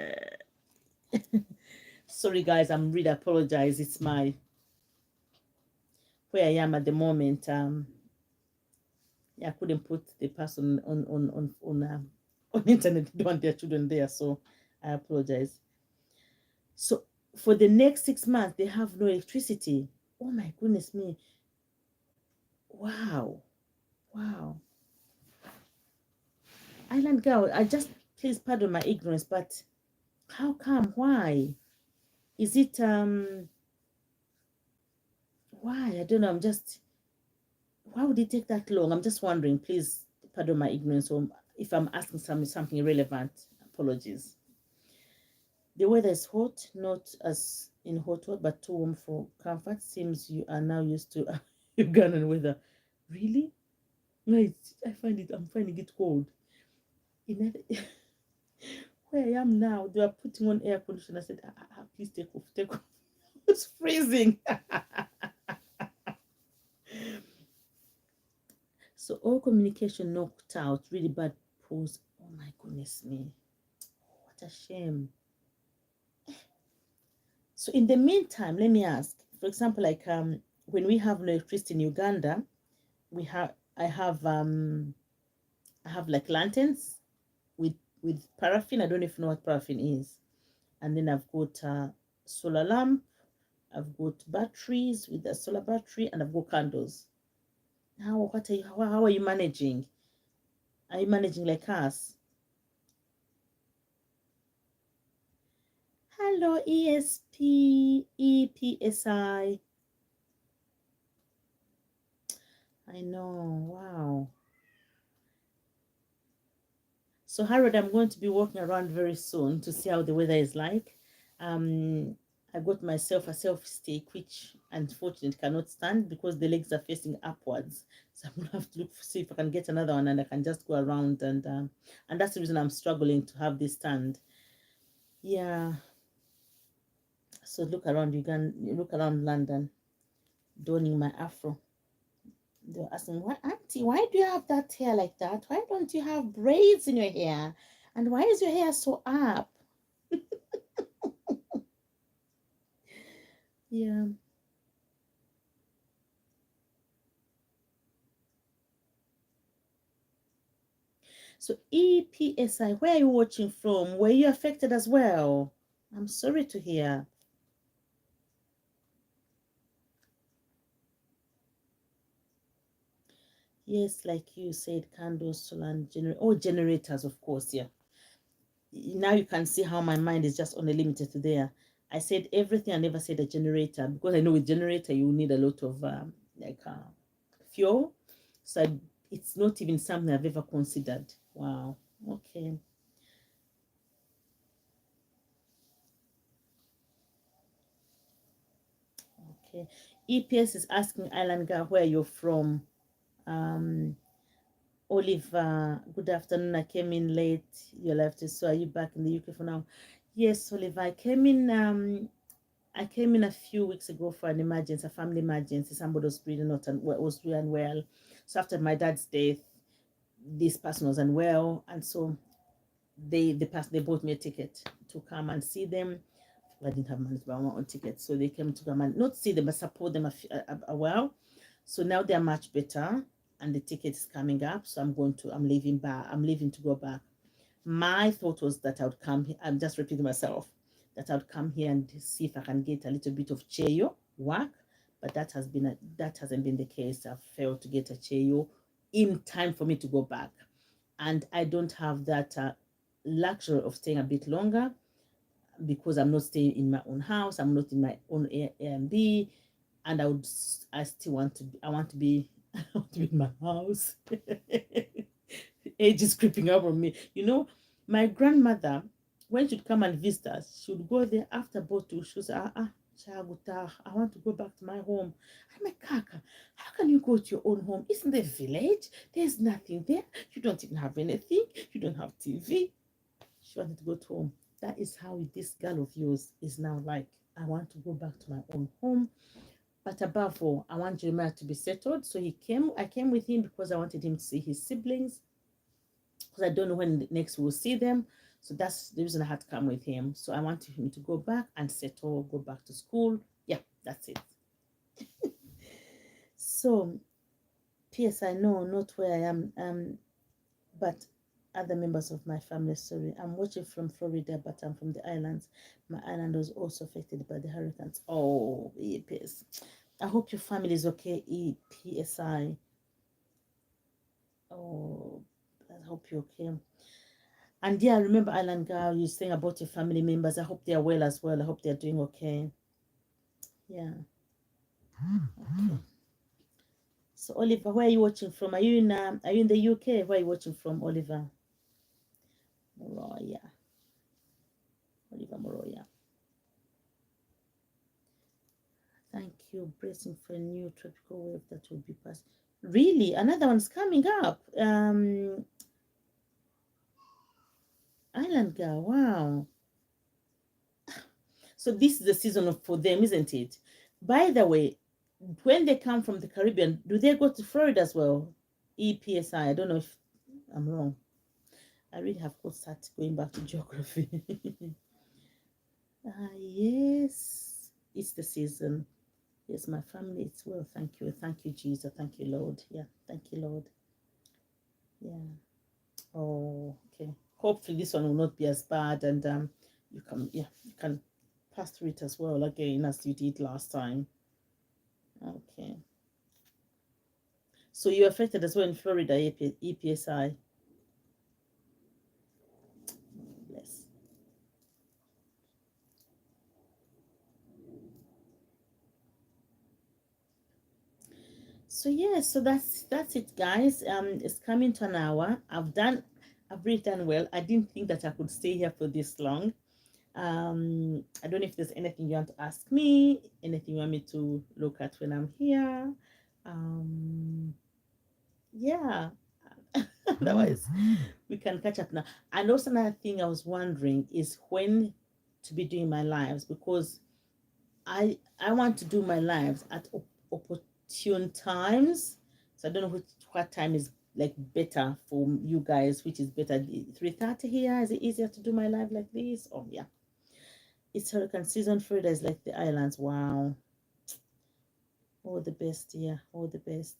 Sorry, guys, I'm really apologize. It's my, where I am at the moment. Yeah, I couldn't put the person on internet. Don't want their children there, so I apologize. So for the next 6 months, they have no electricity. Oh my goodness me! Wow. Island girl, please pardon my ignorance, but how come? Why? Is it why? I don't know. Why would it take that long? I'm just wondering. Please pardon my ignorance, or if I'm asking something irrelevant. Apologies. The weather is hot, not as in hot, but too warm for comfort. Seems you are now used to Ugandan weather. Really? No, I'm finding it cold. Where I am now, they are putting on air conditioner. I said, please take off. It's freezing. So all communication knocked out, really bad pause. Oh my goodness me. What a shame. So in the meantime, let me ask, for example, like when we have no electricity in Uganda, I have like lanterns with paraffin. I don't even know what paraffin is. And then I've got a solar lamp. I've got batteries with a solar battery, and I've got candles. How are you managing? Are you managing like us? Hello, EPSI. I know. Wow. So Harold, I'm going to be walking around very soon to see how the weather is like. Um, I got myself a self stick, which unfortunately cannot stand because the legs are facing upwards. So I'm gonna have to look see if I can get another one, and I can just go around, and that's the reason I'm struggling to have this stand. Yeah. So look around Uganda, look around London, donning my afro. They were asking, "What, Auntie? Why do you have that hair like that? Why don't you have braids in your hair? And why is your hair so up?" Yeah. So EPSI, where are you watching from? Were you affected as well? I'm sorry to hear. Yes, like you said, candles, solar, and generators, of course, yeah. Now you can see how my mind is just only limited to there. I said everything, I never said a generator, because I know with generator you need a lot of fuel. So it's not even something I've ever considered. Wow. Okay. Okay. EPS is asking Island Girl where you're from. Um, Oliver, good afternoon. I came in late. You left it. So are you back in the UK for now? Yes, Oliver. I came in a few weeks ago for an emergency, a family emergency. Somebody was really not was really unwell. So after my dad's death, this person was unwell, and so they bought me a ticket to come and see them. I didn't have money to buy my own ticket, so they came to come and not see them but support them a while. So now they're much better, and the ticket is coming up. So I'm leaving back. I'm leaving to go back. My thought was that I would come here. I'm just repeating myself, that I would come here and see if I can get a little bit of cheyo work, but that hasn't been the case. I've failed to get a cheyo in time for me to go back, and I don't have that luxury of staying a bit longer because I'm not staying in my own house. I'm not in my own Airbnb, and I still want to. I want to be. I want to be in my house. Age is creeping up on me. My grandmother, when she'd come and visit us, she would go there after about 2. She would say, Chaguta, I want to go back to my home. I'm like, Kaka, how can you go to your own home? Isn't there a village? There's nothing there. You don't even have anything. You don't have TV. She wanted to go to home. That is how this girl of yours is now like. I want to go back to my own home. But above all, I want Jeremiah to be settled. So I came with him because I wanted him to see his siblings, because I don't know when next we'll see them. So that's the reason I had to come with him. So I wanted him to go back and settle, go back to school. Yeah, that's it. So, P.S. I know not where I am, but other members of my family. Sorry, I'm watching from Florida, but I'm from the islands. My island was also affected by the hurricanes. Oh, EPS. I hope your family is okay, EPSI. Oh, I hope you're okay. And yeah, I remember Island Girl, you saying about your family members. I hope they are well as well. I hope they're doing okay. Yeah. Okay. So Oliver, where are you watching from? Are you in the UK? Where are you watching from, Oliver? Moroya. Oliver Moroya. Thank you. Bracing for a new tropical wave that will be passed. Really? Another one's coming up. Island Girl, wow. So this is the season for them, isn't it? By the way, when they come from the Caribbean, do they go to Florida as well? EPSI. I don't know if I'm wrong. I really have to start going back to geography. Yes, it's the season. Yes, my family, it's well. Thank you. Thank you, Jesus. Thank you, Lord. Yeah, thank you, Lord. Yeah. Oh, okay. Hopefully this one will not be as bad, and you can pass through it as well again as you did last time. Okay. So you're affected as well in Florida, EPSI. Bless. So yeah, so that's it, guys. It's coming to an hour. I've really done well. I didn't think that I could stay here for this long. I don't know if there's anything you want to ask me, anything you want me to look at when I'm here. Yeah. Otherwise, we can catch up now. And also another thing I was wondering is when to be doing my lives, because I want to do my lives at opportune times. So I don't know what time is like better for you guys, which is better. 3:30 here. Is it easier to do my live like this? Oh yeah. It's hurricane season. Florida is like the islands. Wow. All the best, yeah. All the best.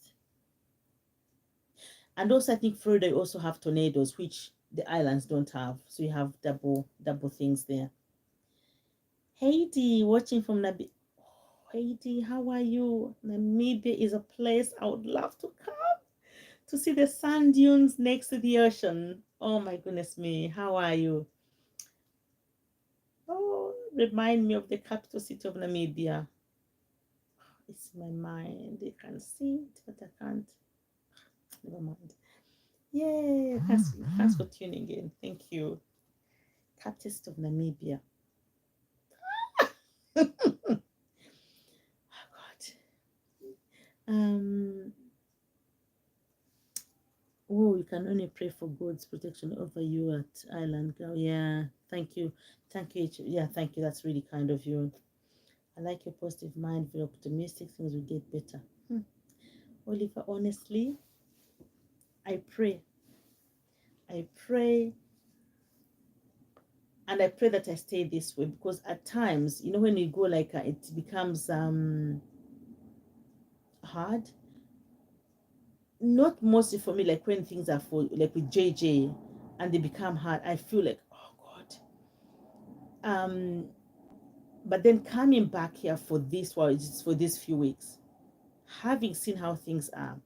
And also I think Florida also have tornadoes, which the islands don't have. So you have double things there. Haiti, watching from Namibia. Haiti, how are you? Namibia is a place I would love to come to see the sand dunes next to the ocean. Oh my goodness me, how are you? Oh, remind me of the capital city of Namibia. It's in my mind. I can see it, but I can't. Never mind. Yay! Thanks for tuning in. Thank you. Capital city of Namibia. Oh God. Um. Oh, you can only pray for God's protection over you at Island Girl. Yeah, thank you. Thank you. Yeah, thank you. That's really kind of you. I like your positive mind, very optimistic. Things will get better. Oliver, honestly, I pray. I pray. And I pray that I stay this way, because at times, when you go like it becomes hard. Not mostly for me, like when things are for like with JJ and they become hard, I feel like, oh God. But then coming back here for this while it's for these few weeks, having seen how things are,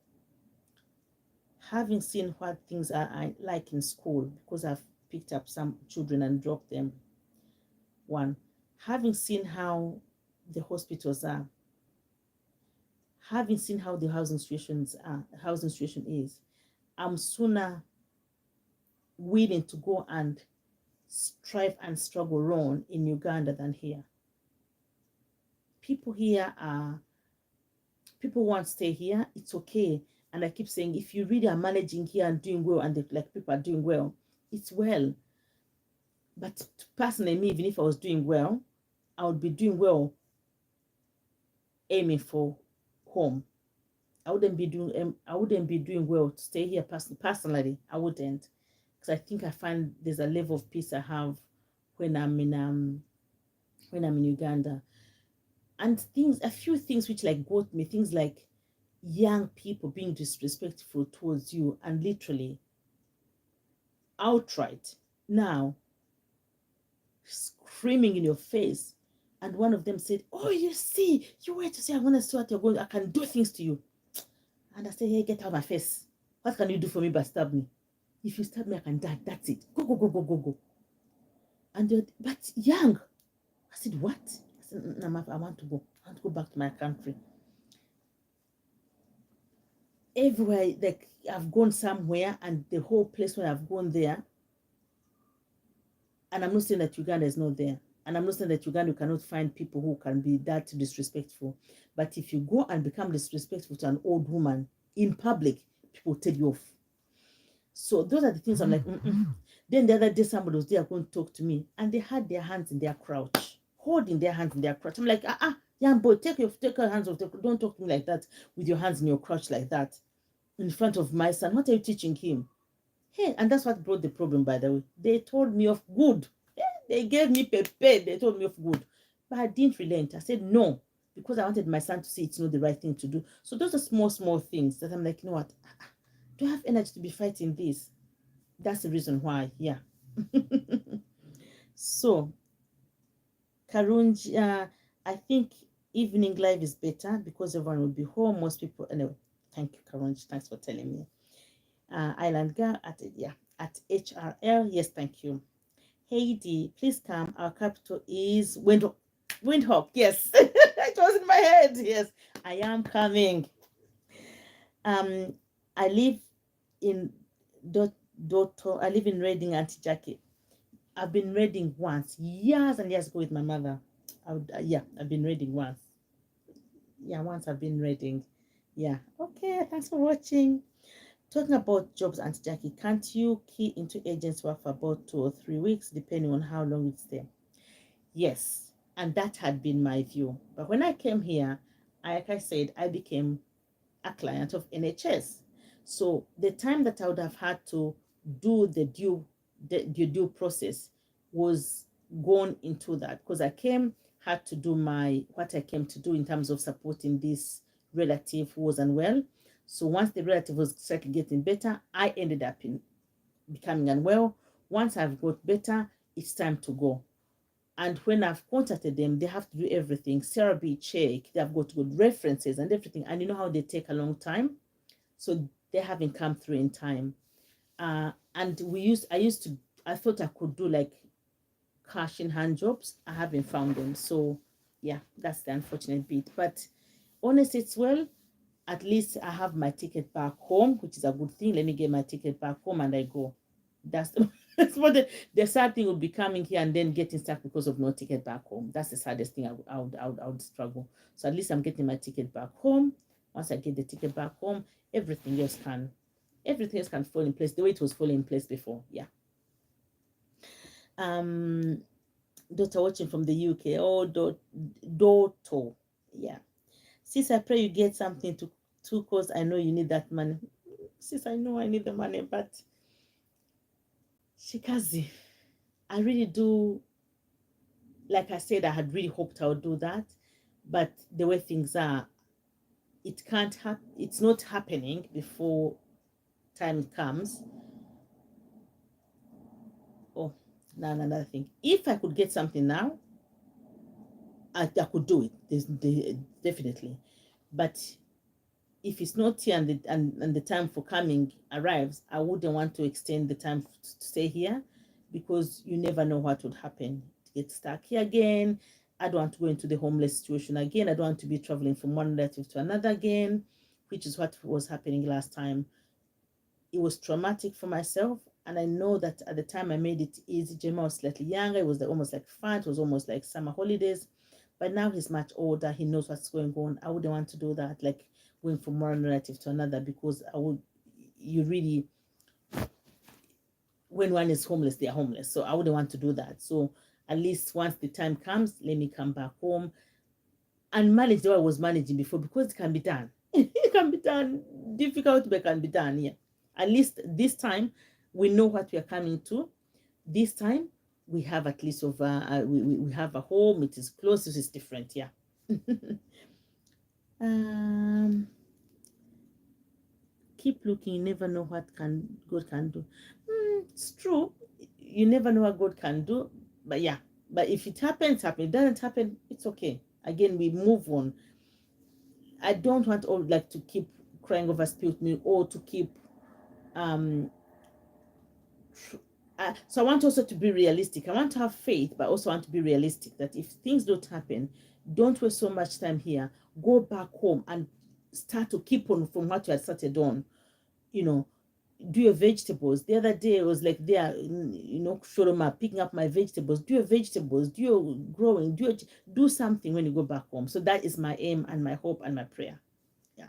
having seen what things are like in school, because I've picked up some children and dropped them. One, having seen how the hospitals are, having seen how the housing situation is, I'm sooner willing to go and strive and struggle wrong in Uganda than here. People here are people want to stay here, it's okay. And I keep saying, if you really are managing here and doing well, and like people are doing well, it's well. But personally, me, even if I was doing well, I would be doing well aiming for home. I wouldn't be doing well to stay here personally. I wouldn't, because I think I find there's a level of peace I have when I'm in Uganda. And a few things which like got me, things like young people being disrespectful towards you, and literally outright now screaming in your face. And one of them said, oh, you see, you wait to see, I'm gonna see what you're going, I can do things to you. And I said, hey, get out of my face. What can you do for me but stab me? If you stab me, I can die. That's it. Go, go, go, go, go, go. And but young. I said, what? I said, I want to go. I want to go back to my country. Everywhere, like I've gone somewhere, and the whole place where I've gone there, and I'm not saying that Uganda is not there, and I'm not saying that Uganda cannot find people who can be that disrespectful, but if you go and become disrespectful to an old woman in public, people tell you off. So those are the things I'm like, Then the other day somebody was there going to talk to me, and they had their hands in their crouch, holding their hands in their crouch. I'm like, young boy, take your hands off. Don't talk to me like that with your hands in your crouch like that in front of my son. What are you teaching him? Hey, and that's what brought the problem, by the way. They told me off good. They gave me pepe. They told me off good. But I didn't relent. I said, no. because I wanted my son to see it's not the right thing to do. So those are small things that I'm like, you know what? Do I have energy to be fighting this? That's the reason why. Yeah. So, Karunji, I think evening live is better because everyone will be home. Most people, anyway. Thank you, Karunji. Thanks for telling me. Island girl at HRL. Yes, thank you. Haiti, please come. Our capital is Windhoek. Yes, it was in my head. Yes, I am coming. I live in I live in Reading, Auntie Jackie. I've been Reading once, years and years ago with my mother. Yeah, I've been Reading once. Yeah, once I've been Reading. Yeah. Okay, thanks for watching. Talking about jobs, Auntie Jackie, can't you key into agents work for about 2 or 3 weeks, depending on how long it's there? Yes, and that had been my view. But when I came here, like I said, I became a client of NHS. So the time that I would have had to do the due process was gone into that, because I had to do what I came to do in terms of supporting this relative who was unwell. So once the relative was started getting better, I ended up in becoming unwell. Once I've got better, it's time to go. And when I've contacted them, they have to do everything. CRB check, they've got good references and everything. And you know how they take a long time? So they haven't come through in time. And I thought I could do like cash in hand jobs. I haven't found them. So yeah, that's the unfortunate bit. But honestly, it's well, at least I have my ticket back home, which is a good thing. Let me get my ticket back home and I go. That's that's what the sad thing would be, coming here and then getting stuck because of no ticket back home. That's the saddest thing. I would struggle. So at least I'm getting my ticket back home. Once I get the ticket back home, everything else can fall in place the way it was falling in place before. Yeah. Daughter watching from the UK. Oh, daughter. Yeah. Sis, I pray you get something to cause I know you need that money. Sis, I know I need the money, but Shikazi, I really do. Like I said, I had really hoped I would do that, but the way things are, it can't happen. It's not happening before time comes. Oh, now another thing. If I could get something now, I could do it. Definitely, but if it's not here and the time for coming arrives, I wouldn't want to extend the time to stay here, because you never know what would happen. Get stuck here again. I don't want to go into the homeless situation again. I don't want to be traveling from one relative to another again, which is what was happening last time. It was traumatic for myself, and I know that at the time I made it easy. Gemma was slightly younger. It was almost like fun. It was almost like summer holidays. But now he's much older. He knows what's going on. I wouldn't want to do that, like going from one relative to another, because when one is homeless, they are homeless. So I wouldn't want to do that. So at least once the time comes, let me come back home and manage the way I was managing before, because it can be done. It can be done. Difficult, but it can be done. Yeah. At least this time, we know what we are coming to. This time, we have at least we have a home. It is close. It is different. Yeah. Keep looking. You never know what God can do. It's true. You never know what God can do. But yeah. But if it happens, happen. It doesn't happen, it's okay. Again, we move on. I don't want to keep crying over spilled milk, or to keep so I want also to be realistic. I want to have faith, but also want to be realistic that if things don't happen, don't waste so much time here. Go back home and start to keep on from what you had started on. Do your vegetables. The other day I was like there, Shoroma, picking up my vegetables. Do your vegetables, do your growing, do something when you go back home. So that is my aim and my hope and my prayer. Yeah.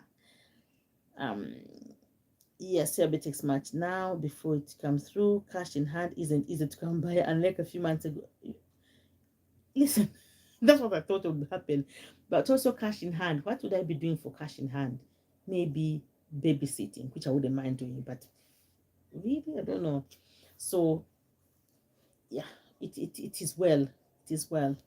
Yes, a bit much now before it comes through. Cash in hand isn't easy to come by, unlike a few months ago. Listen, that's what I thought would happen. But also cash in hand. What would I be doing for cash in hand? Maybe babysitting, which I wouldn't mind doing, but really, I don't know. So yeah, it is well. It is well.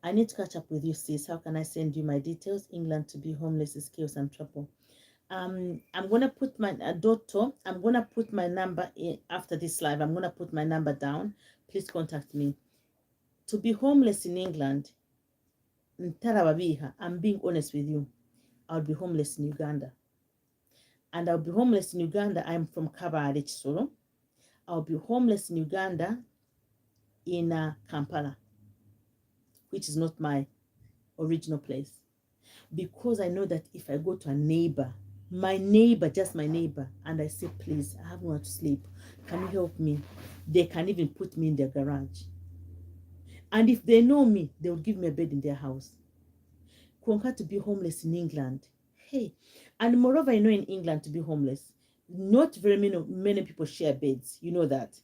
I need to catch up with you, sis. How can I send you my details? England to be homeless is chaos and trouble. I'm gonna put my daughter. I'm gonna put my number in after this live. I'm gonna put my number down. Please contact me. To be homeless in England, I'm being honest with you. I'll be homeless in Uganda, and I'll be homeless in Uganda. I'm from Kabale, Chisoro. I'll be homeless in Uganda in Kampala, which is not my original place, because I know that if I go to a neighbor, my neighbor, just my neighbor, and I say, please, I have nowhere to sleep. Can you help me? They can even put me in their garage. And if they know me, they will give me a bed in their house. Conquer to be homeless in England. Hey, and moreover, I know in England to be homeless, not very many people share beds. You know that,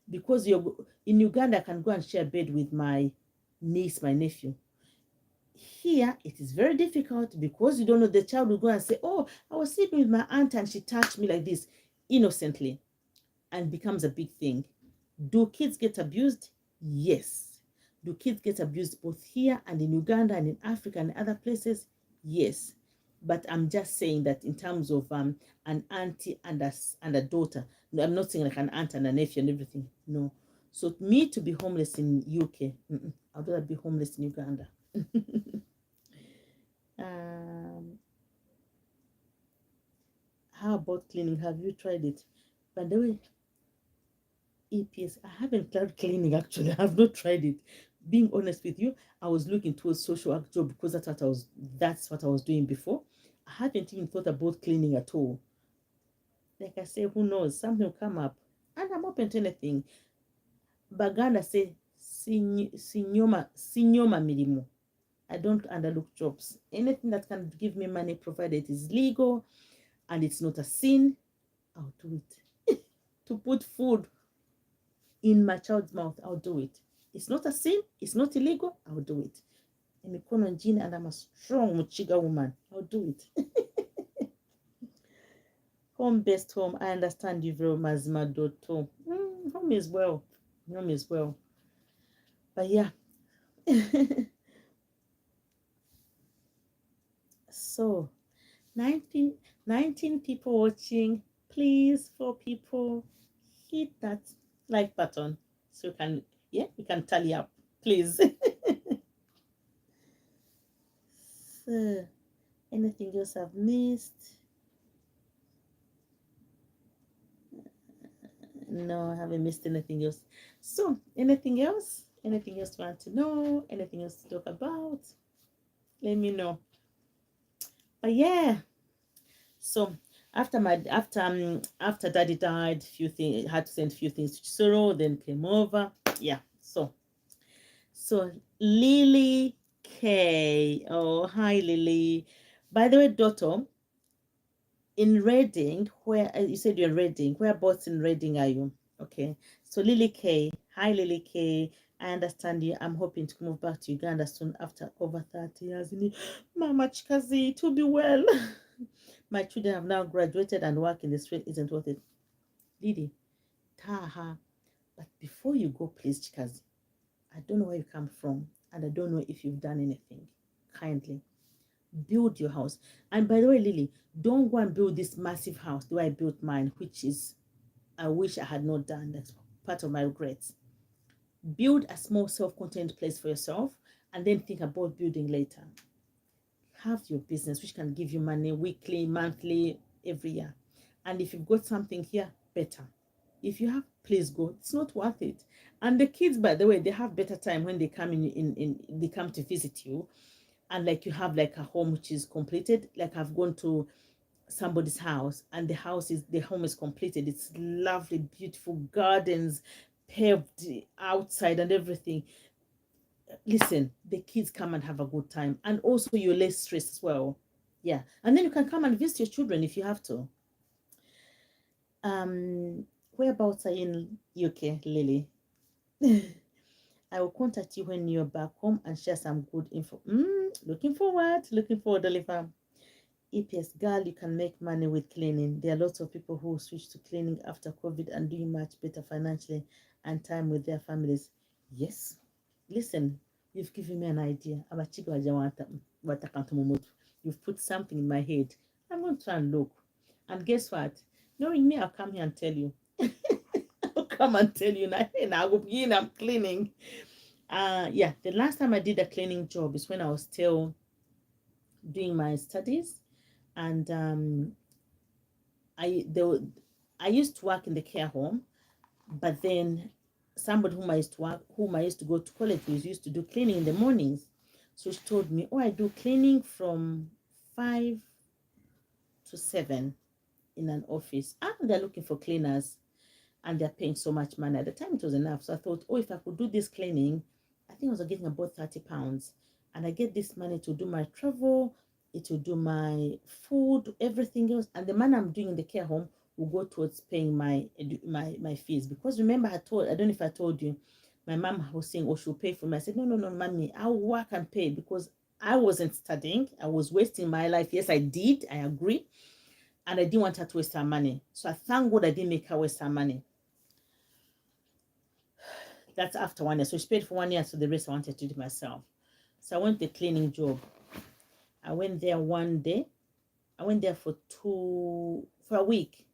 because you're in Uganda, I can go and share a bed with my niece, my nephew. Here, it is very difficult because you don't know. The child will go and say, "Oh, I was sleeping with my aunt and she touched me like this," innocently, and becomes a big thing. Do kids get abused? Yes. Do kids get abused both here and in Uganda and in Africa and other places? Yes. But I'm just saying that in terms of an auntie and a daughter. No, I'm not saying like an aunt and a nephew and everything. No. So me to be homeless in UK, I'd rather be homeless in Uganda. How about cleaning? Have you tried it? By the way, EPS, I haven't tried cleaning actually. I have not tried it. Being honest with you, I was looking towards social work job because that's what I was doing before. I haven't even thought about cleaning at all. Like I say, who knows? Something will come up. And I'm open to anything. Baganda say sinyoma milimo. I don't underlook jobs. Anything that can give me money, provided it is legal and it's not a sin, I'll do it. To put food in my child's mouth, I'll do it. It's not a sin, it's not illegal, I'll do it. And I'm a strong Muchiga woman, I'll do it. Home-based home, I understand you very much, Madoto. Home is well. Home is well. But yeah. So 19 people watching. Please, 4 people, hit that like button so we can tally up, please. So, anything else I've missed? No, I haven't missed anything else. So, anything else? Anything else you want to know? Anything else to talk about? Let me know. But yeah, so after daddy died, few things had to send a few things to Chisoro, then came over. Yeah, so Lily K. Oh, hi Lily. By the way, daughter, in Reading, where you said you're in Reading, whereabouts in Reading are you? Okay, so Lily K. Hi Lily K. I understand you. I'm hoping to move back to Uganda soon after over 30 years. Mama Chikazi, to be well. My children have now graduated and work in the street isn't worth it. Lily, Taha. But before you go, please, Chikazi, I don't know where you come from, and I don't know if you've done anything. Kindly build your house. And by the way, Lily, don't go and build this massive house the way I built mine, which is I wish I had not done. That's part of my regrets. Build a small self-contained place for yourself and then think about building later. Have your business which can give you money weekly, monthly, every year. And if you've got something here, better. If you have, please go. It's not worth it. And the kids, by the way, they have better time when they come they come to visit you, and like you have like a home which is completed. Like I've gone to somebody's house and the home is completed. It's lovely, beautiful gardens, paved outside and everything. Listen, the kids come and have a good time, and also you're less stressed as well. Yeah, and then you can come and visit your children if you have to. Whereabouts are you in UK, Lily? I will contact you when you're back home and share some good info. Looking forward, Oliver. EPS girl, you can make money with cleaning. There are lots of people who switch to cleaning after COVID and doing much better financially and time with their families. Yes. Listen, You've given me an idea. You've put something in my head. I'm going to try and look. And guess what? Knowing me, I'll come here and tell you. I'll come and tell you now. Hey, now I'm cleaning. Yeah, the last time I did a cleaning job is when I was still doing my studies, and I used to work in the care home, but then somebody whom I used to go to college with used to do cleaning in the mornings. So she told me, "Oh, I do cleaning from 5 to 7 in an office. They're looking for cleaners, and they're paying so much money. At the time, it was enough. So I thought, oh, if I could do this cleaning, I think I was getting about £30, and I get this money to do my travel, it will do my food, everything else, and the money I'm doing in the care home will go towards paying my fees. Because remember, I don't know if I told you, my mom was saying, oh, she'll pay for me. I said, no, no, no, mommy, I'll work and pay, because I wasn't studying. I was wasting my life. Yes, I did. I agree. And I didn't want her to waste her money. So I thank God I didn't make her waste her money. That's after 1 year. So she paid for 1 year, so the rest I wanted to do myself. So I went the cleaning job. I went there one day. I went there for a week.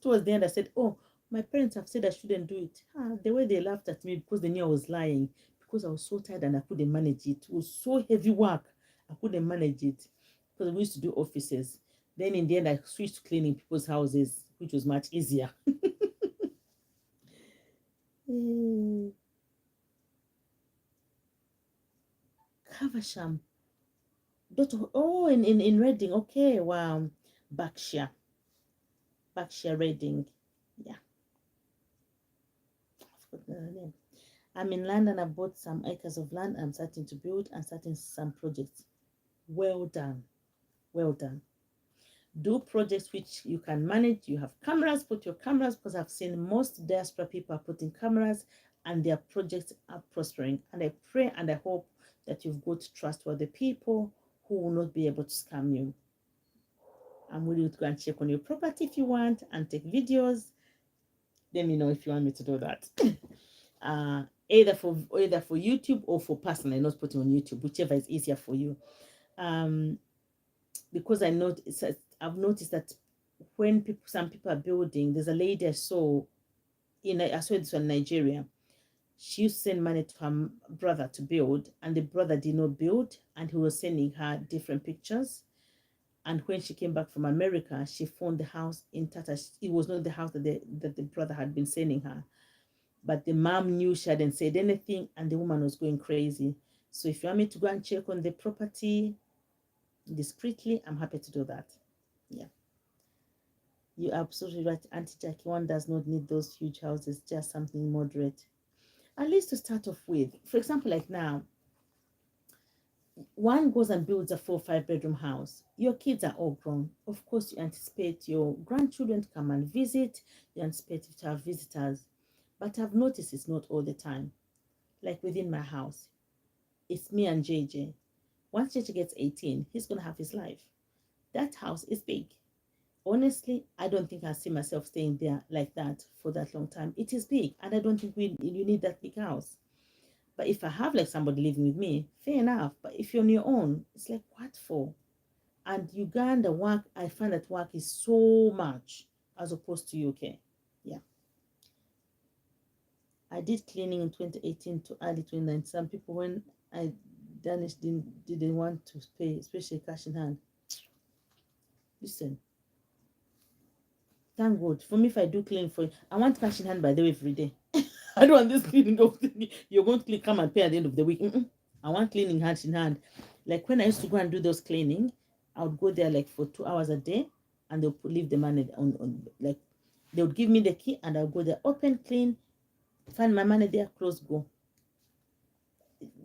Towards the end, I said, oh, my parents have said I shouldn't do it. The way they laughed at me because they knew I was lying, because I was so tired and I couldn't manage it. It was so heavy work. I couldn't manage it because we used to do offices. Then in the end, I switched to cleaning people's houses, which was much easier. Caversham. Oh, in Reading. Okay, wow. Berkshire. Reading. Yeah. I forgot the name. I'm in London. I bought some acres of land. I'm starting to build and starting some projects. Well done. Well done. Do projects which you can manage. You have cameras, put your cameras, because I've seen most diaspora people are putting cameras and their projects are prospering. And I pray and I hope that you've got trustworthy people who will not be able to scam you. I'm willing to go and check on your property if you want and take videos. Let me know if you want me to do that. Either for YouTube or for personal, not putting on YouTube, whichever is easier for you. Because I've noticed that when some people are building, there's a lady I saw this one in Nigeria. She used to send money to her brother to build, and the brother did not build, and he was sending her different pictures. And when she came back from America, she found the house in tatters. It was not the house that the brother had been sending her. But the mom knew she hadn't said anything, and the woman was going crazy. So if you want me to go and check on the property discreetly, I'm happy to do that. Yeah. You're absolutely right, Auntie Jackie. One does not need those huge houses, just something moderate. At least to start off with. For example, like now, one goes and builds a 4 or 5 bedroom house. Your kids are all grown. Of course, you anticipate your grandchildren to come and visit. You anticipate to have visitors. But I've noticed it's not all the time. Like within my house, it's me and JJ. Once JJ gets 18, he's going to have his life. That house is big. Honestly, I don't think I see myself staying there like that for that long time. It is big, and I don't think you need that big house. But if I have like somebody living with me, fair enough. But if you're on your own, it's like, what for? And Uganda work, I find that work is so much as opposed to UK. Yeah. I did cleaning in 2018 to early 2019. Some people, when I done it, didn't want to pay, especially cash in hand. Listen, thank God. For me, if I do clean for you, I want cash in hand, by the way, every day. I don't want this cleaning of the, you're going to come and pay at the end of the week. I want cleaning hand in hand. Like when I used to go and do those cleaning, I would go there like for 2 hours a day, and they'll leave the money on like, they would give me the key, and I'll go there, open, clean, find my money there, close, go.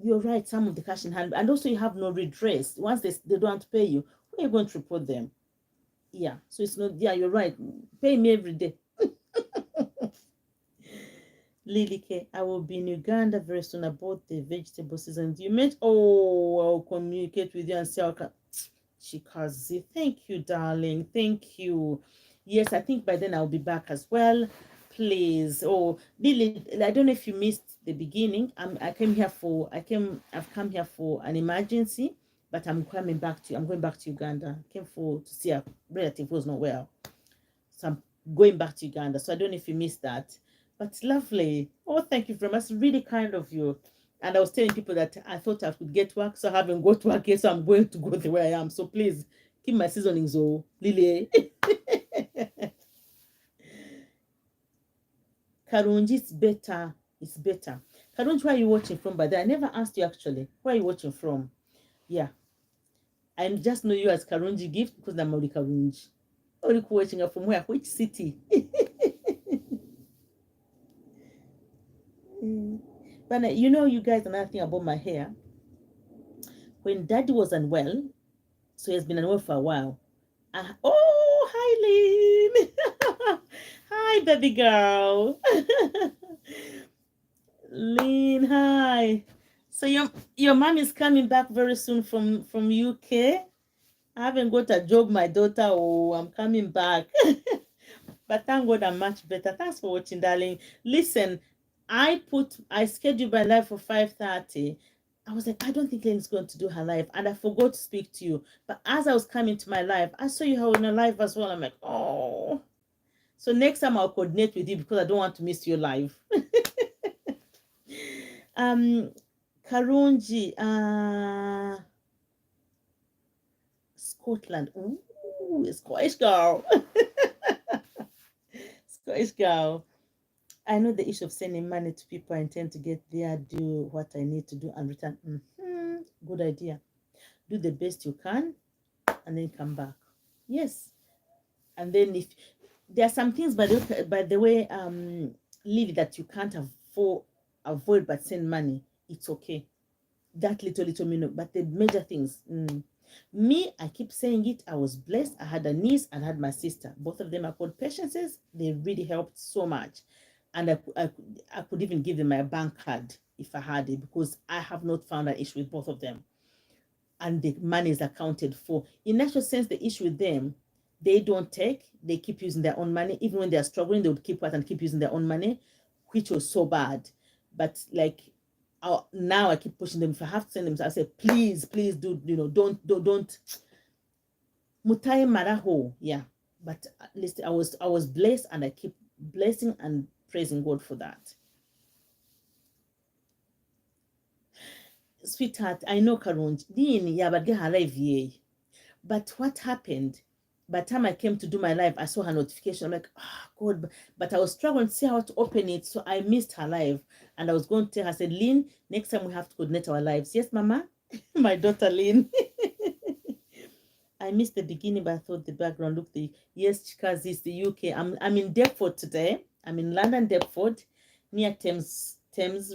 You're right, some of the cash in hand, and also you have no redress. Once they don't want to pay you, where are you going to report them? Yeah, so it's not, yeah, you're right. Pay me every day. Lily K, I will be in Uganda very soon about the vegetable seasons. You meant, oh, I'll communicate with you and say, okay. Chikazi, thank you, darling. Thank you. Yes, I think by then I'll be back as well. please. Oh, Lily, I don't know if you missed the beginning. I've come here for an emergency, but I'm going back to Uganda. I came to see a relative who's not well. So I'm going back to Uganda. So I don't know if you missed that. But it's lovely. Oh, thank you very much. Really kind of you. And I was telling people that I thought I could get work, so I haven't got work yet, so I'm going to go the way I am. So please keep my seasonings, oh, Lily. Karunji, it's better. It's better. Karunji, where are you watching from? By the way, I never asked you actually. Where are you watching from? Yeah. I just know you as Karunji Gift because I'm already Karunji. Only watching from where? Which city? But you know, you guys, another thing about my hair. When Daddy was unwell, so he has been unwell for a while. Oh, hi, Lynn. Hi, baby girl. Lynn, hi. So your mom is coming back very soon from UK. I haven't got a job, my daughter. Oh, I'm coming back. But thank God I'm much better. Thanks for watching, darling. Listen, I scheduled my live for 5:30. I was like, I don't think Lane's going to do her live, and I forgot to speak to you. But as I was coming to my live, I saw you in a live as well. I'm like, oh. So next time I'll coordinate with you because I don't want to miss your live. Karunji, Scotland. Ooh, Scottish girl. Scottish girl. I know the issue of sending money to people. I intend to get there, do what I need to do, and return. Good idea. Do the best you can, and then come back. Yes. And then if there are some things, by the way, Lily, that you can't avoid but send money, it's okay. That little minute, but the major things. Me, I keep saying it. I was blessed. I had a niece and I had my sister. Both of them are called Patiences. They really helped so much. And I could even give them my bank card if I had it, because I have not found an issue with both of them. And the money is accounted for. In actual sense, the issue with them, they don't take. They keep using their own money. Even when they're struggling, they would keep quiet and keep using their own money, which was so bad. But like, now I keep pushing them. If I have to send them, I say, please do, don't. Mutai maraho, yeah. But at least I was blessed, and I keep blessing and praising God for that. Sweetheart, I know Karunji. But what happened? By the time I came to do my live, I saw her notification. I'm like, oh God, but I was struggling to see how to open it. So I missed her live. And I was going to tell her, I said, Lynn, next time we have to coordinate our lives. Yes, Mama? My daughter, Lynn. I missed the beginning, but I thought the background looked yes, because it's the UK. I'm in Deptford today. I'm in London, Deptford, near Thames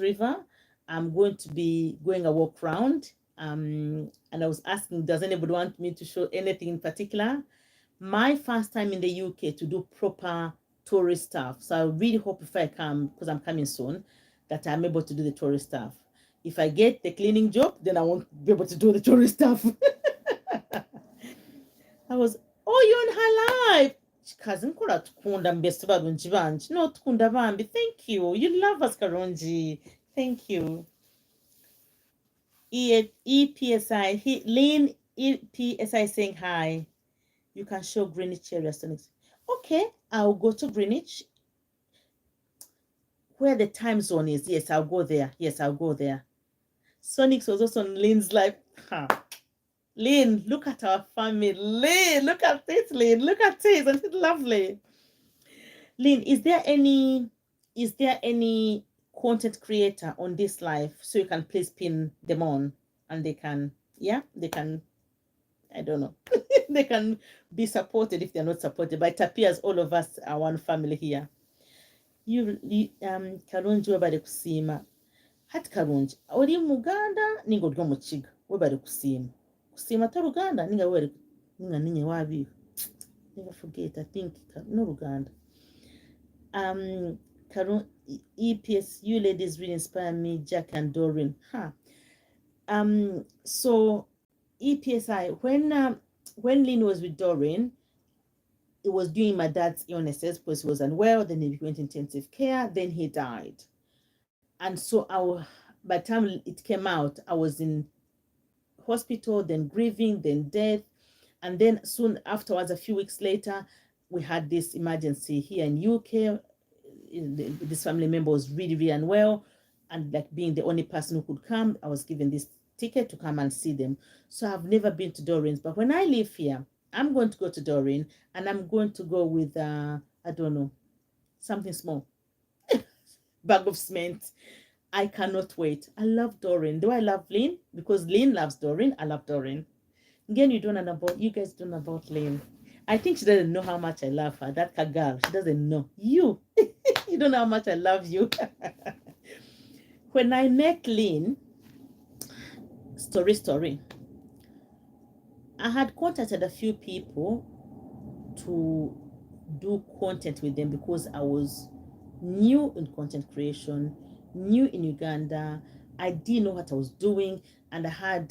River. I'm going to be going a walk round. And I was asking, does anybody want me to show anything in particular? My first time in the UK to do proper tourist stuff. So I really hope if I come, because I'm coming soon, that I'm able to do the tourist stuff. If I get the cleaning job, then I won't be able to do the tourist stuff. I was, oh, you're on her live. Cousin, tukunda mbese barunji banje. No, tukunda bambi. Thank you. You love us, Karunji. Thank you. EPSI. Lynn EPSI saying hi. You can show Greenwich area Sonics. Okay, I'll go to Greenwich. Where the time zone is. Yes, I'll go there. Yes, I'll go there. Sonics was also on Lynn's live. Lynn, look at our family. Lynn, look at this, Lynn. Look at this. Isn't it lovely? Lynn, is there any content creator on this live so you can please pin them on and they can, I don't know. They can be supported if they're not supported. But it appears all of us are one family here. Karunji webale kusiima. Hati Karunji, oli mu Uganda ninga oli mu Kiga webale kusiima. Kusiima ta Uganda ninga webale ninga ninye wabi. Never forget, I think no Uganda. Karun EPS, you ladies really inspire me, Jack and Doreen. So EPSI, when Lynn was with Doreen, it was during my dad's illnesses because he was unwell. Then he went intensive care. Then he died. And so by the time it came out, I was in hospital, then grieving, then death. And then soon afterwards, a few weeks later, we had this emergency here in UK. This family member was really, really unwell. And like being the only person who could come, I was given this ticket to come and see them. So I've never been to Doreen's. But when I live here, I'm going to go to Doreen, and I'm going to go with, I don't know, something small. Bag of cement. I cannot wait. I love Doreen. Do I love Lynn? Because Lynn loves Doreen. I love Doreen. Again, you guys don't know about Lynn. I think she doesn't know how much I love her. That girl, she doesn't know. You don't know how much I love you. When I met Lynn, story, I had contacted a few people to do content with them because I was new in content creation, new in Uganda. I didn't know what I was doing, and I had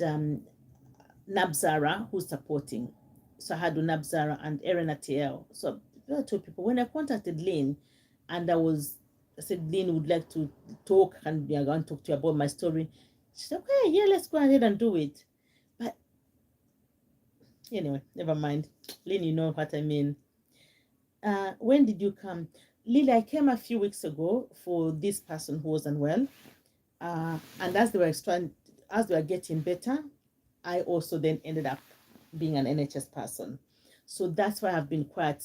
Nabzara who's supporting. So I had Nabzara and Erin Atiel. So there are two people. When I contacted Lynn, and I said Lynn would like to talk, and we are going to talk to you about my story. She said, okay, yeah, let's go ahead and do it. But anyway, never mind. Lynn, you know what I mean. When did you come? Lily, I came a few weeks ago for this person who was unwell. And as they were getting better, I also then ended up being an NHS person. So that's why I've been quiet.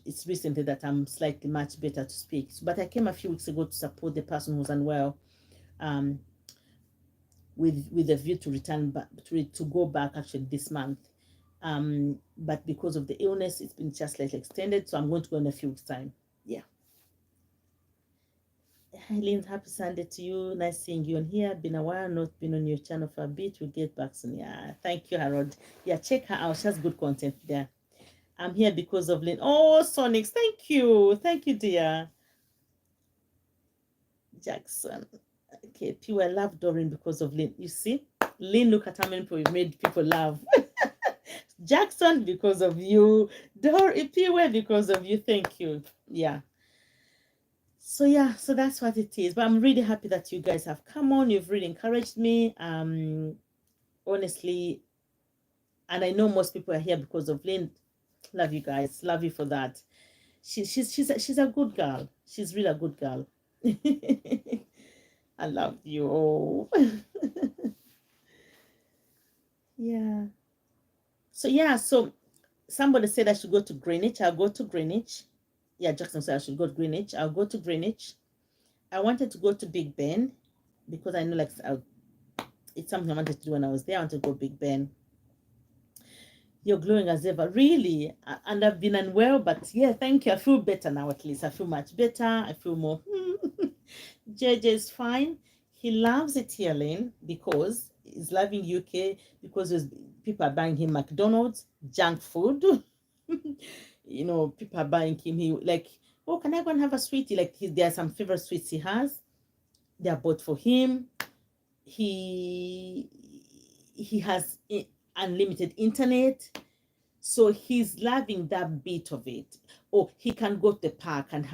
It's recently that I'm slightly much better to speak. But I came a few weeks ago to support the person who's unwell, with a view to return back, to go back actually this month. But because of the illness, it's been just slightly extended. So I'm going to go in a few weeks' time. Yeah. Hi, Lynn. Happy Sunday to you. Nice seeing you on here. Been a while, not been on your channel for a bit. We'll get back soon. Yeah, thank you, Harold. Yeah, check her out. She has good content there. I'm here because of Lynn. Oh, Sonics, thank you. Thank you, dear. Jackson. Okay, Pure, I love Doreen because of Lynn. You see? Lynn, look at how many people you've made people laugh. Jackson, because of you. Pure, because of you. Thank you. Yeah. So yeah, so that's what it is. But I'm really happy that you guys have come on. You've really encouraged me. Honestly, and I know most people are here because of Lynn. Love you guys. Love you for that. She's a good girl. She's really a good girl. I love you. Oh. Yeah. So somebody said I should go to Greenwich. I'll go to Greenwich. Yeah, Jackson said I should go to Greenwich. I'll go to Greenwich. I wanted to go to Big Ben because I know it's something I wanted to do when I was there. I wanted to go Big Ben. You're glowing as ever. Really? And I've been unwell, but yeah, thank you. I feel better now at least. I feel much better. I feel more. JJ is fine. He loves it here, Lynn, because he's loving UK, because people are buying him McDonald's, junk food. You know, people are buying him. He like, oh, can I go and have a sweetie? Like there are some favorite sweets he has. They are bought for him. He has unlimited internet, so he's loving that bit of it. Or he can go to the park and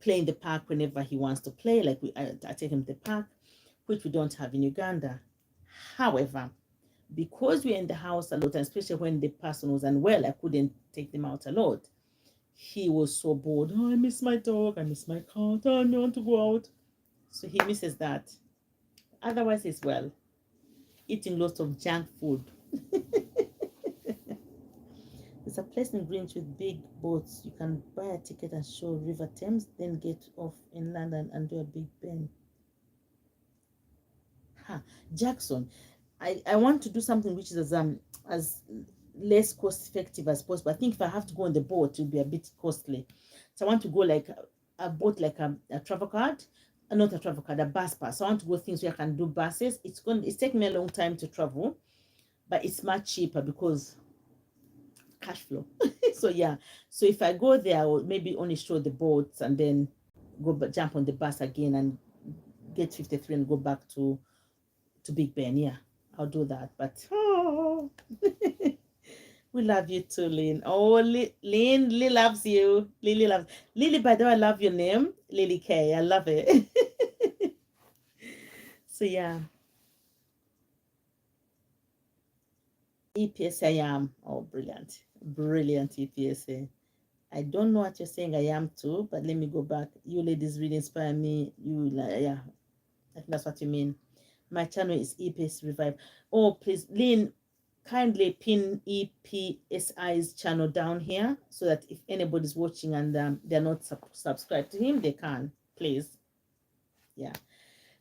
play in the park whenever he wants to play. Like I take him to the park, which we don't have in Uganda. However, because we're in the house a lot, and especially when the person was unwell, I couldn't take them out a lot. He was so bored. Oh, I miss my dog. I miss my cat. Oh, I don't want to go out. So he misses that. Otherwise, he's well. Eating lots of junk food. There's a place in Greenwich with big boats. You can buy a ticket and show River Thames, then get off in London and do a Big Ben. Jackson, I want to do something which is as less cost effective as possible. I think if I have to go on the boat, it will be a bit costly. So I want to go like a boat, like a travel card. Not a travel card, a bus pass. So I want to go things where I can do buses. It's taking me a long time to travel, but it's much cheaper because cash flow. So yeah, so if I go there, I will maybe only show the boats and then jump on the bus again and get 53 and go back to Big Ben. Yeah, I'll do that. But We love you too, Lynn. Oh, Lynn, Lily loves you. Lily loves Lily. By the way, I love your name, Lily K. I love it. So yeah, EPSA I am. Oh, brilliant, brilliant EPSA. I don't know what you're saying. I am too, but let me go back. You ladies really inspire me. You yeah, I think that's what you mean. My channel is EPS Revive. Oh, please, Lynn, kindly pin EPSI's channel down here so that if anybody's watching and they're not subscribed to him, they can, please. Yeah.